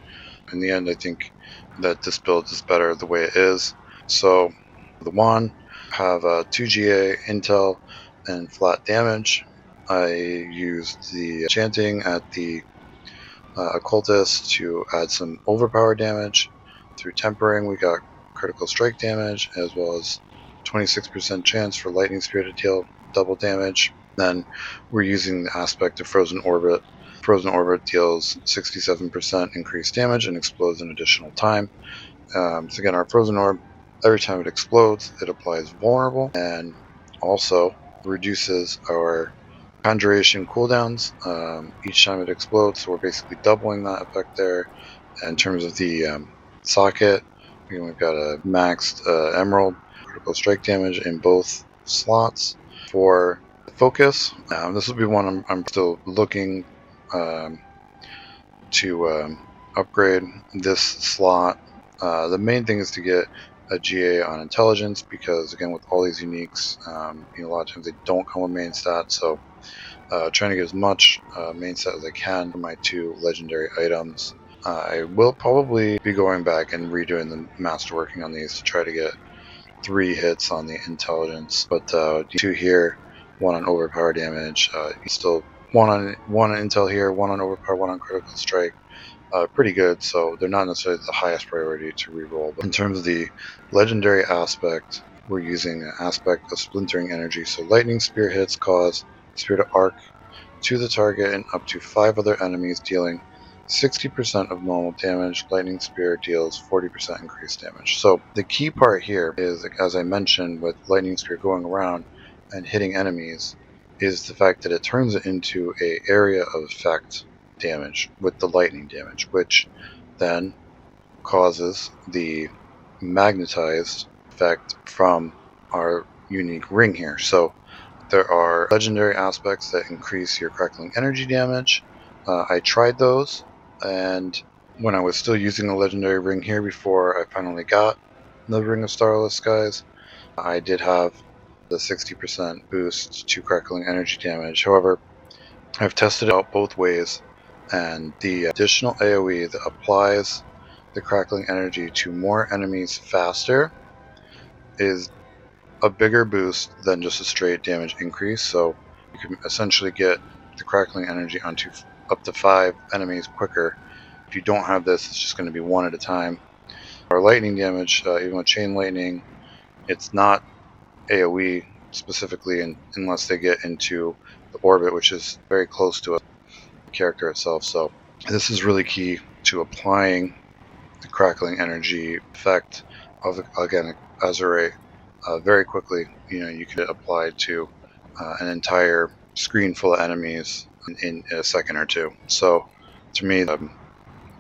In the end, I think that this build is better the way it is. So the wand have 2 GA, intel, and flat damage. I used the chanting at the occultist to add some overpower damage. Through tempering, we got critical strike damage as well as 26% chance for lightning spear to deal double damage. Then we're using the aspect of Frozen Orbit. Frozen Orbit deals 67% increased damage and explodes an additional time. So again, our Frozen Orb, every time it explodes, it applies vulnerable and also reduces our conjuration cooldowns each time it explodes. So we're basically doubling that effect there. And in terms of the socket, we've got a maxed Emerald critical strike damage in both slots. For focus, this will be one I'm still looking to upgrade this slot. The main thing is to get a GA on intelligence because, again, with all these uniques, a lot of times they don't come with main stats. So trying to get as much main set as I can for my 2 legendary items. I will probably be going back and redoing the masterworking on these to try to get 3 hits on the intelligence, but 2 here, 1 on overpower damage, still 1 on intel here, 1 on overpower, 1 on critical strike. Pretty good, so they're not necessarily the highest priority to reroll. But in terms of the legendary aspect, we're using an aspect of splintering energy. So lightning spear hits cause spear to arc to the target and up to 5 other enemies, dealing 60% of normal damage. Lightning spear deals 40% increased damage. So the key part here is, as I mentioned, with lightning spear going around and hitting enemies, is the fact that it turns it into a area of effect damage with the lightning damage, which then causes the magnetized effect from our unique ring here. So there are legendary aspects that increase your crackling energy damage. I tried those, and when I was still using the legendary ring here before I finally got the Ring of Starless Skies, I did have the 60% boost to crackling energy damage. However, I've tested it out both ways, and the additional AoE that applies the crackling energy to more enemies faster is a bigger boost than just a straight damage increase. So you can essentially get the crackling energy onto up to 5 enemies quicker. If you don't have this, it's just going to be 1 at a time. Our lightning damage, even with chain lightning, it's not AoE specifically unless they get into the orbit, which is very close to a character itself. So this is really key to applying the crackling energy effect of, again, Azure very quickly. You can apply to an entire screen full of enemies in a second or 2. So to me,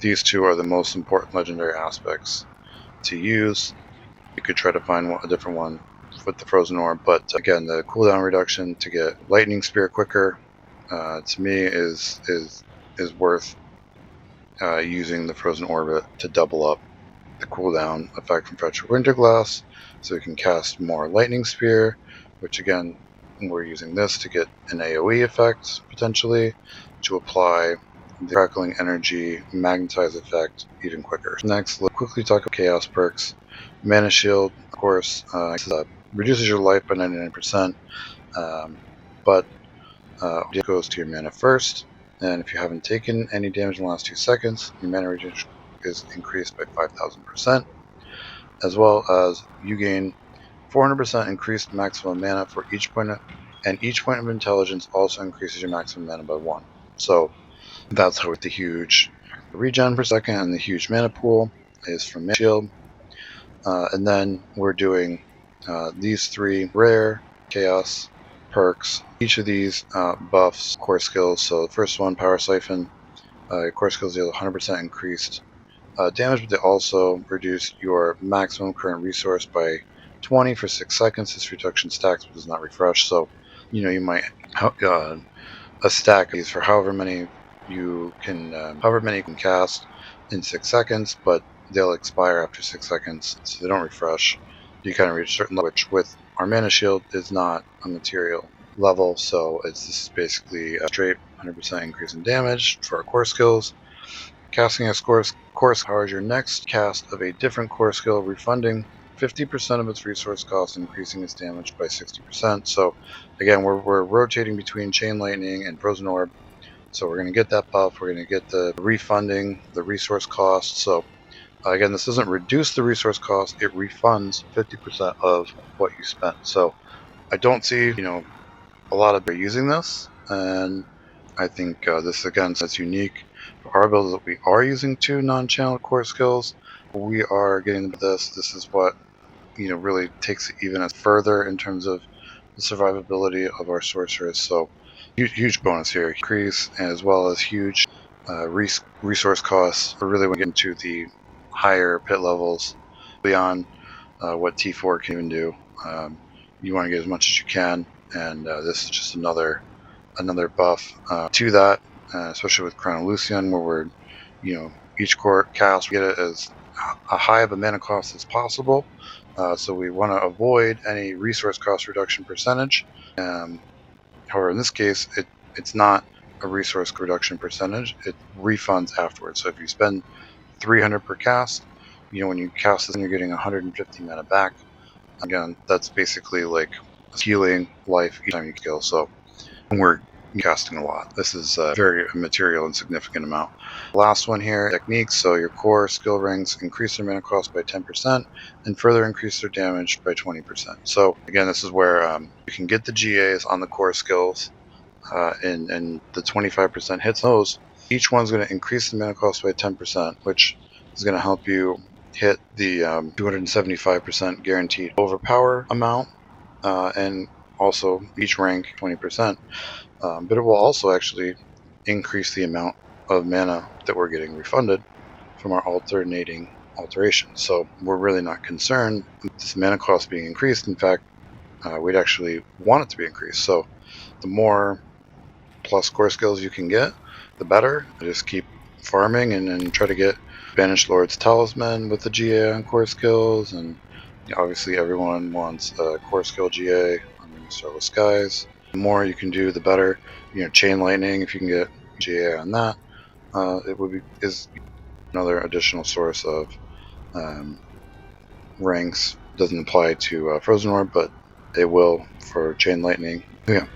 these 2 are the most important legendary aspects to use. You could try to find a different one with the Frozen Orb, but again, the cooldown reduction to get Lightning Spear quicker, to me is worth using the Frozen Orbit to double up the cooldown effect from Fetch Winter Glass, so we can cast more Lightning Spear, which again, we're using this to get an AoE effect potentially, to apply the crackling energy magnetize effect even quicker. Next, let's quickly talk about chaos perks. Mana Shield, of course, reduces your life by 99%, but it goes to your mana first, and if you haven't taken any damage in the last 2 seconds, your mana reduction is increased by 5,000%, as well as you gain 400% increased maximum mana for each point and each point of intelligence also increases your maximum mana by 1. So that's how the huge regen per second and the huge mana pool is from Mana Shield. And then we're doing these 3 rare chaos perks. Each of these buffs core skills. So the first one, Power Siphon, core skills deal 100% increased damage, but they also reduce your maximum current resource by 20 for 6 seconds. This reduction stacks but does not refresh. So, you might a stack of these for however many you can cast in 6 seconds, but they'll expire after 6 seconds, so they don't refresh. You kind of reach a certain level, which with our Mana Shield is not a material level, so this is basically a straight 100% increase in damage for our core skills. Casting a core powers your next cast of a different core skill, refunding 50% of its resource cost, increasing its damage by 60%. So again, we're rotating between Chain Lightning and Frozen Orb. So we're going to get that buff, we're going to get the refunding, the resource cost. So again, this doesn't reduce the resource cost, it refunds 50% of what you spent. So I don't see, a lot of people using this, and I think this again is unique for our build that we are using 2 non-channel core skills. We are getting this. This is what really takes it even further in terms of the survivability of our sorceress. So huge bonus here, increase as well as huge resource costs. We're really getting to the higher pit levels beyond what T4 can even do. You want to get as much as you can, and this is just another buff to that, especially with Crown of Lucian, where we're, each core cast, we get it as a high of a mana cost as possible. So we want to avoid any resource cost reduction percentage. However, in this case, it's not a resource reduction percentage. It refunds afterwards. So if you spend 300 per cast, when you cast this, you're getting 150 mana back. Again, that's basically like healing life each time you kill. So we're casting a lot. This is a very material and significant amount. Last one here, techniques. So your core skill rings increase their mana cost by 10% and further increase their damage by 20%. So again, this is where you can get the GAs on the core skills, and the 25% hits those. Each one's going to increase the mana cost by 10%, which is going to help you hit the 275% guaranteed overpower amount, and also each rank 20%. But it will also actually increase the amount of mana that we're getting refunded from our alternating alterations. So we're really not concerned with this mana cost being increased. In fact, we'd actually want it to be increased. So the more plus core skills you can get, the better. Just keep farming and try to get Banished Lord's Talisman with the GA on core skills, and obviously everyone wants a core skill GA on the Starless Skies. The more you can do, the better. Chain Lightning, if you can get GA on that, is another additional source of ranks. Doesn't apply to Frozen Orb, but it will for Chain Lightning. Yeah.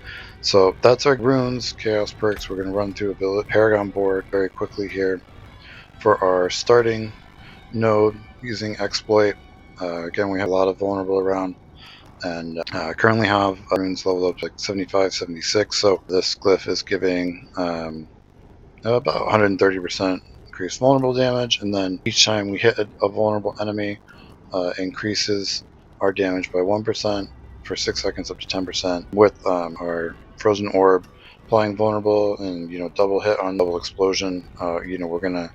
So that's our runes, chaos perks. We're going to run through a Paragon board very quickly here. For our starting node using exploit, again, we have a lot of vulnerable around, and currently have runes leveled up to like 75, 76. So this glyph is giving about 130% increased vulnerable damage, and then each time we hit a vulnerable enemy, increases our damage by 1% for 6 seconds up to 10%. With our Frozen Orb applying vulnerable and double hit on double explosion, we're gonna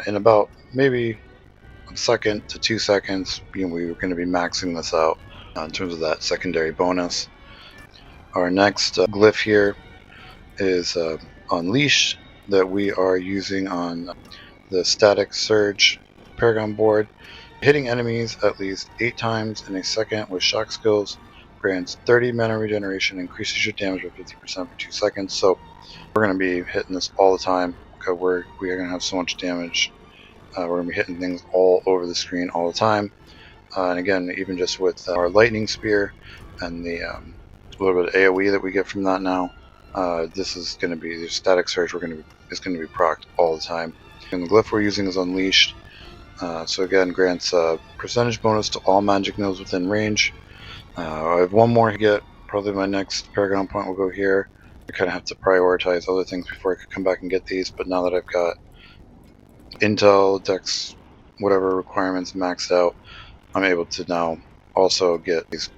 in about maybe a second to 2 seconds, we're going to be maxing this out in terms of that secondary bonus. Our next glyph here is Unleash, that we are using on the Static Surge Paragon board. Hitting enemies at least 8 times in a second with shock skills grants 30 mana regeneration, increases your damage by 50% for 2 seconds. So we're going to be hitting this all the time because we are going to have so much damage. We're going to be hitting things all over the screen all the time. And again, even just with our Lightning Spear and the little bit of AoE that we get from that now, this is going to be the Static Surge. Is going to be procced all the time. And the glyph we're using is Unleashed. So again, grants a percentage bonus to all magic nodes within range. I have one more to get. Probably my next Paragon point will go here. I kind of have to prioritize other things before I could come back and get these, but now that I've got Intel, Dex, whatever requirements maxed out, I'm able to now also get these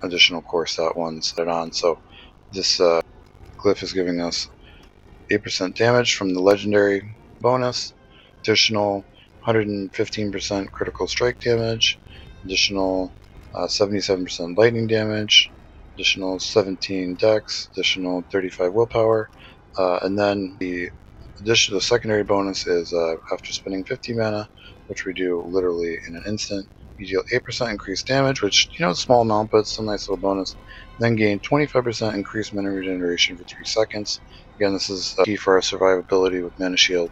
additional core stat ones added on. So this glyph is giving us 8% damage from the legendary bonus, additional 115% critical strike damage, additional 77% lightning damage, additional 17 dex, additional 35 willpower, and then the secondary bonus is after spending 50 mana, which we do literally in an instant, you deal 8% increased damage, which, a small amount, but it's a nice little bonus. Then gain 25% increased mana regeneration for 3 seconds. Again, this is key for our survivability with Mana Shield.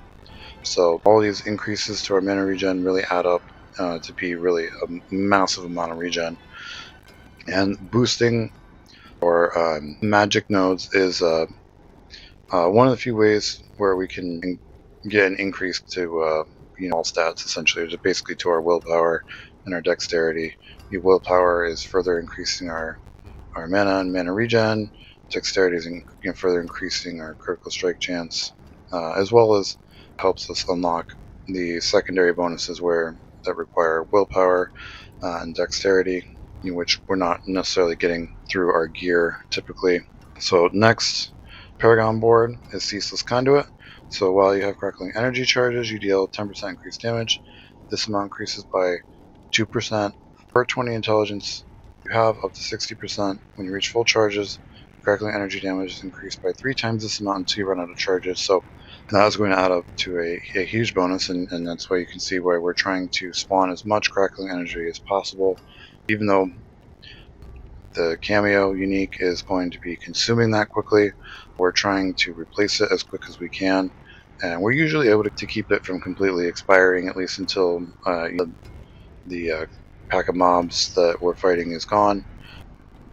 So all these increases to our mana regen really add up to be really a massive amount of regen. And boosting our magic nodes is one of the few ways where we can get an increase to all stats, essentially, just basically to our willpower and our dexterity. The willpower is further increasing our mana and mana regen. Dexterity is further increasing our critical strike chance, as well as helps us unlock the secondary bonuses that require willpower and dexterity, which we're not necessarily getting through our gear typically. So next Paragon board is Ceaseless Conduit. So while you have crackling energy charges, you deal 10% increased damage. This amount increases by 2% per 20 intelligence you have, up to 60%. When you reach full charges, crackling energy damage is increased by 3 times this amount until you run out of charges. So that is going to add up to a huge bonus, and that's why you can see why we're trying to spawn as much crackling energy as possible. Even though the cameo unique is going to be consuming that quickly. We're trying to replace it as quick as we can, and we're usually able to keep it from completely expiring, at least until the pack of mobs that we're fighting is gone.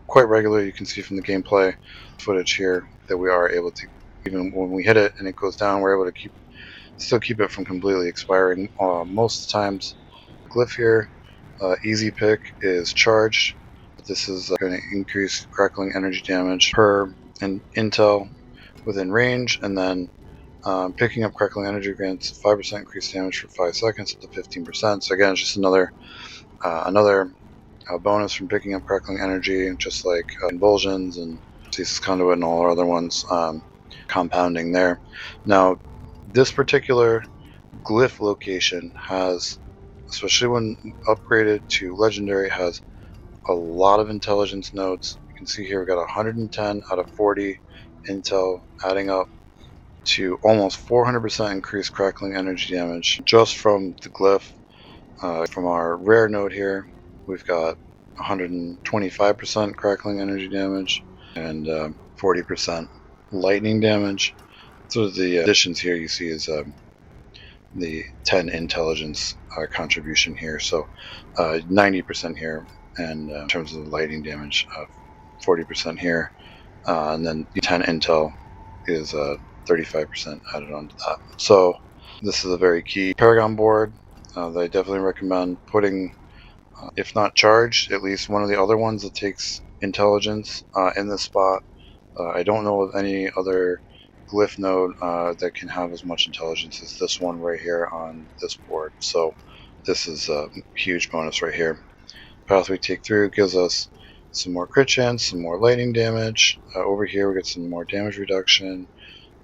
Quite regularly, you can see from the gameplay footage here that we are able to, even when we hit it and it goes down, we're able to still keep it from completely expiring most of the times. Glyph here, easy pick is charged. This is going to increase crackling energy damage per intel within range, and then picking up crackling energy grants 5% increased damage for 5 seconds up to 15%. So again, it's just another bonus from picking up crackling energy, just like Convulsions and Ceaseless Conduit and all our other ones, compounding there. Now, this particular glyph location has, especially when upgraded to legendary, has a lot of intelligence nodes. You can see here we've got 110 out of 40 intel, adding up to almost 400% increased crackling energy damage just from the glyph. From our rare node here, we've got 125% crackling energy damage and 40% lightning damage. So the additions here you see is the 10 intelligence contribution here, so 90% here, and in terms of the lightning damage, 40% here, and then the 10 intel is 35% added onto that. So this is a very key Paragon board that I definitely recommend putting, if not charged, at least one of the other ones that takes intelligence in this spot. I don't know of any other glyph node that can have as much intelligence as this one right here on this board. So this is a huge bonus right here. Path we take through gives us some more crit chance, some more lightning damage. Over here we get some more damage reduction,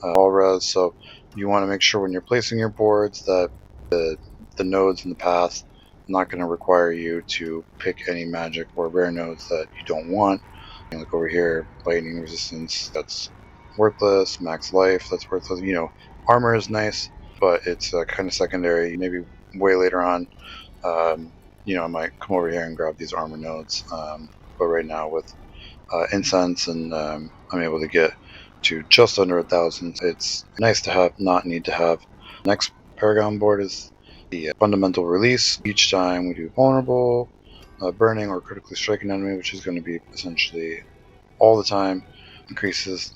all res. So you want to make sure when you're placing your boards that the nodes in the path are not going to require you to pick any magic or rare nodes that you don't want. Like over here, lightning resistance, that's worthless. Max life, that's worthless. Armor is nice, but it's kind of secondary. Maybe way later on, I might come over here and grab these armor nodes. But right now with incense and I'm able to get to just under 1,000. It's nice to have, not need to have. Next Paragon board is the fundamental release. Each time we do vulnerable, burning, or critically striking enemy, which is going to be essentially all the time, increases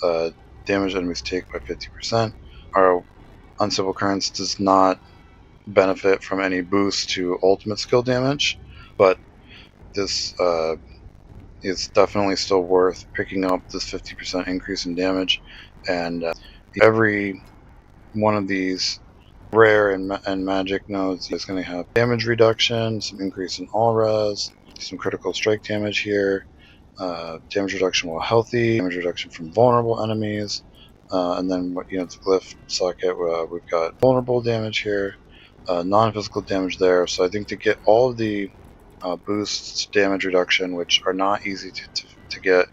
damage enemies take by 50%. Our Uncivil Currents does not benefit from any boost to ultimate skill damage, but this is definitely still worth picking up this 50% increase in damage. And every one of these rare and magic nodes is going to have damage reduction, some increase in all res, some critical strike damage here, damage reduction while healthy, damage reduction from vulnerable enemies, and then the glyph socket, we've got vulnerable damage here, non-physical damage there. So I think to get all of the boosts damage reduction, which are not easy to get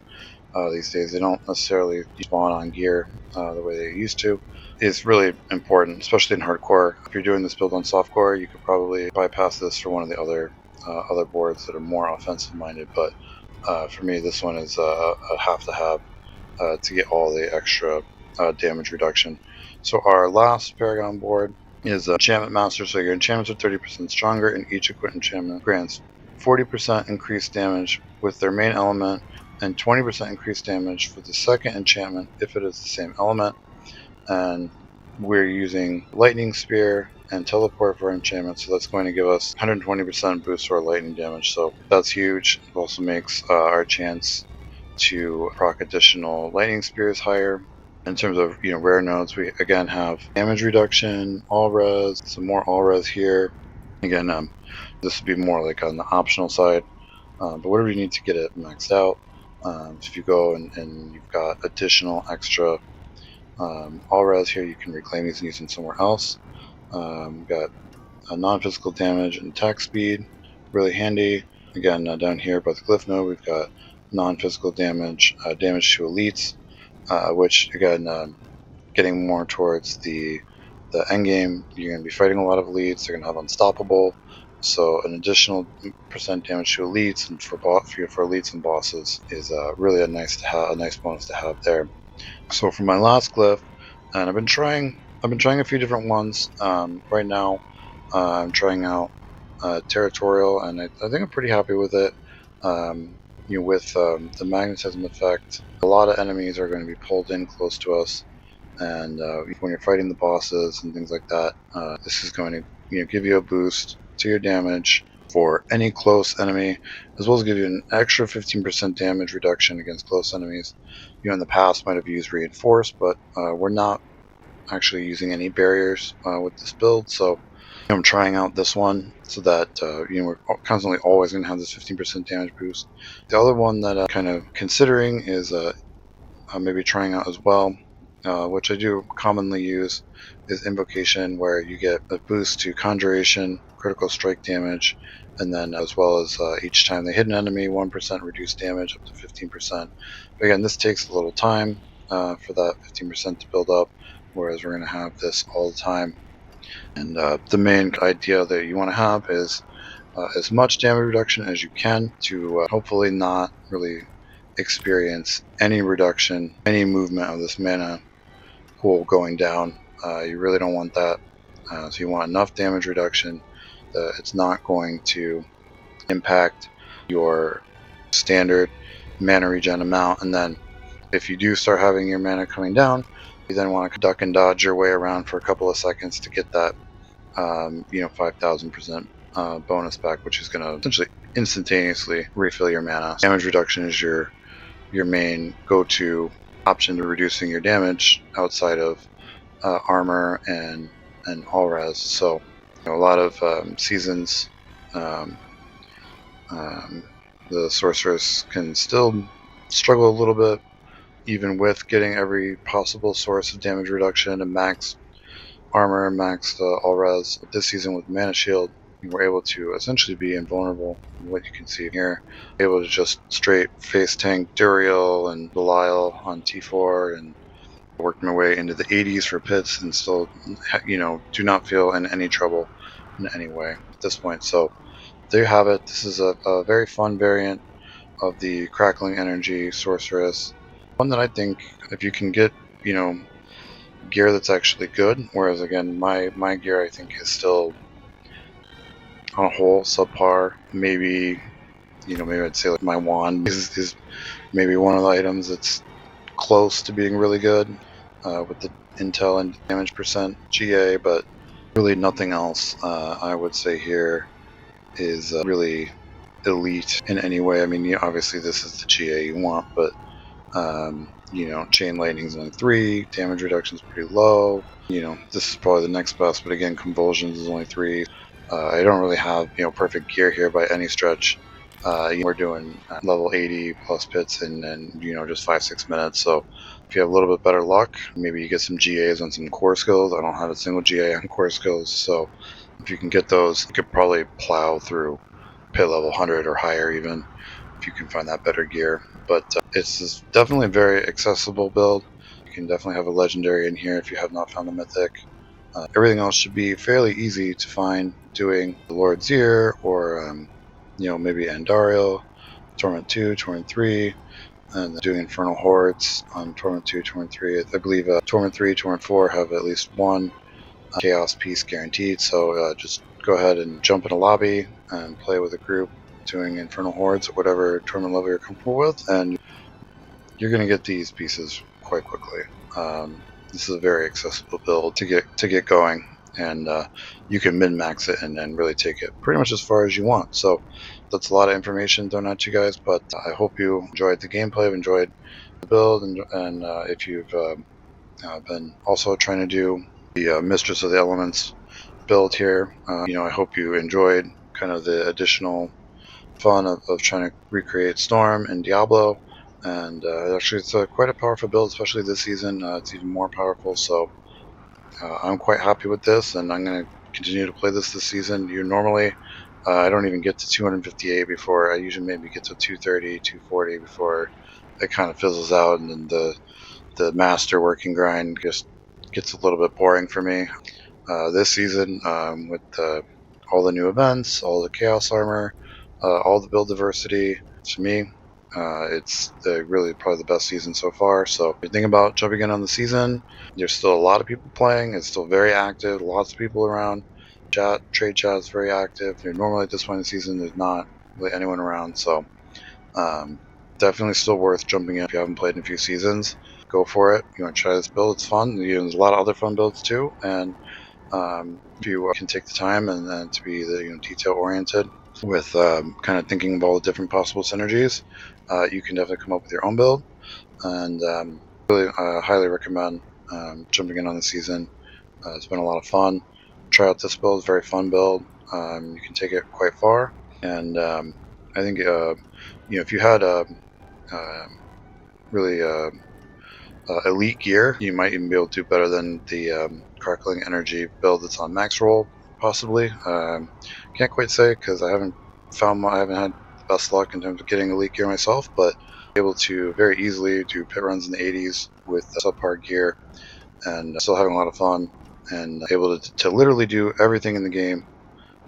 these days, they don't necessarily spawn on gear the way they used to, is really important, especially in hardcore. If you're doing this build on softcore, you could probably bypass this for one of the other boards that are more offensive minded, but for me this one is a have to have to get all the extra damage reduction. So our last Paragon board is Enchantment Master. So your enchantments are 30% stronger, and each equipped enchantment grants 40% increased damage with their main element and 20% increased damage for the second enchantment if it is the same element. And we're using Lightning Spear and Teleport for enchantment, so that's going to give us 120% boost to our lightning damage. So that's huge. It also makes our chance to proc additional Lightning Spears higher. In terms of rare nodes, we again have damage reduction, all res, some more all res here. Again, this would be more like on the optional side, but whatever you need to get it maxed out. If you go and you've got additional extra all res here, you can reclaim these and use them somewhere else. We've got non-physical damage and attack speed, really handy. Again, down here by the glyph node, we've got non-physical damage, damage to elites, which again, getting more towards the endgame, you're going to be fighting a lot of elites. They're going to have unstoppable, So an additional percent damage to elites and for elites and bosses is really a nice bonus to have there. So for my last glyph, and I've been trying a few different ones. Right now, I'm trying out territorial, and I think I'm pretty happy with it. With the magnetism effect, a lot of enemies are going to be pulled in close to us, and when you're fighting the bosses and things like that, this is going to give you a boost to your damage for any close enemy, as well as give you an extra 15% damage reduction against close enemies. In the past might have used reinforce, but we're not actually using any barriers with this build, so I'm trying out this one so that we're constantly always going to have this 15% damage boost. The other one that I'm kind of considering is maybe trying out as well, which I do commonly use, is Invocation, where you get a boost to Conjuration, critical strike damage, and then as well as each time they hit an enemy, 1% reduced damage up to 15%. But again, this takes a little time for that 15% to build up, whereas we're going to have this all the time. And the main idea that you want to have is as much damage reduction as you can to hopefully not really experience any reduction, any movement of this mana pool going down. You really don't want that. So you want enough damage reduction that it's not going to impact your standard mana regen amount. And then if you do start having your mana coming down, you then want to duck and dodge your way around for a couple of seconds to get that 5,000% bonus back, which is going to essentially instantaneously refill your mana. Damage reduction is your main go-to option to reducing your damage outside of armor and all res. So a lot of seasons, the sorceress can still struggle a little bit, even with getting every possible source of damage reduction and max armor, max all res. This season with mana shield, you were able to essentially be invulnerable. What you can see here, able to just straight face tank Andariel and Belial on T4 and work my way into the 80s for pits and still, do not feel in any trouble in any way at this point. So there you have it. This is a very fun variant of the Crackling Energy Sorceress. One that I think if you can get, gear that's actually good, whereas again, my gear I think is still on a whole subpar. Maybe I'd say like my wand is maybe one of the items that's close to being really good with the intel and damage percent GA, but really nothing else I would say here is really elite in any way. I mean, obviously this is the GA you want, but chain lightning is only 3, damage reduction is pretty low. This is probably the next best, but again, convulsions is only 3. I don't really have perfect gear here by any stretch. We're doing level 80 plus pits in just 5-6 minutes. So if you have a little bit better luck, maybe you get some GAs on some core skills. I don't have a single GA on core skills, so if you can get those, you could probably plow through pit level 100 or higher even if you can find that better gear. But it's definitely a very accessible build. You can definitely have a legendary in here if you have not found the mythic. Everything else should be fairly easy to find doing the Lord's Ear or maybe Andariel, Torment 2, Torment 3, and doing Infernal Hordes on Torment 2, Torment 3. I believe Torment 3, Torment 4 have at least one Chaos piece guaranteed, so just go ahead and jump in a lobby and play with a group doing Infernal Hordes or whatever Torment level you're comfortable with, and you're going to get these pieces quite quickly. This is a very accessible build to get going, and you can min-max it and then really take it pretty much as far as you want. So that's a lot of information thrown at you guys, but I hope you enjoyed the gameplay, enjoyed the build, and if you've been also trying to do the Mistress of the Elements build here, I hope you enjoyed kind of the additional fun of trying to recreate Storm and Diablo. And actually, it's quite a powerful build, especially this season. It's even more powerful, so I'm quite happy with this, and I'm going to continue to play this season. Normally, I don't even get to 258 before. I usually maybe get to 230, 240 before it kind of fizzles out, and then the master working grind just gets a little bit boring for me. This season, with the all the new events, all the chaos armor, all the build diversity. To me, it's really probably the best season so far. So if you think about jumping in on the season, there's still a lot of people playing. It's still very active. Lots of people around. Trade chat is very active. Normally at this point in the season, there's not really anyone around. So definitely still worth jumping in if you haven't played in a few seasons. Go for it. You want to try this build? It's fun. There's a lot of other fun builds too, and if you can take the time and to be the detail oriented with kind of thinking of all the different possible synergies, you can definitely come up with your own build. And really highly recommend jumping in on the season. It's been a lot of fun. Try out this build. It's a very fun build. You can take it quite far, and I think if you had really elite gear, you might even be able to do better than the crackling energy build that's on max roll, possibly. Can't quite say because I haven't had the best luck in terms of getting elite gear myself, but able to very easily do pit runs in the 80s with subpar gear and still having a lot of fun and able to literally do everything in the game,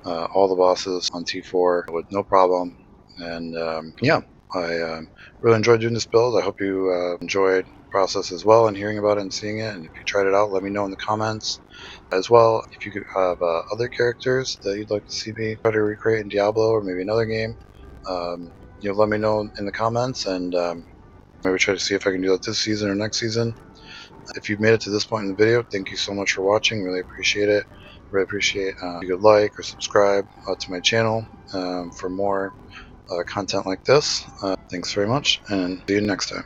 all the bosses on T4 with no problem. And yeah, I really enjoyed doing this build. I hope you enjoyed the process as well and hearing about it and seeing it. And if you tried it out, let me know in the comments as well. If you could have other characters that you'd like to see me try to recreate in Diablo or maybe another game, let me know in the comments, and maybe try to see if I can do that this season or next season. If you've made it to this point in the video, thank you so much for watching. Really appreciate it. Really appreciate if you could like or subscribe to my channel for more content like this. Thanks very much, and see you next time.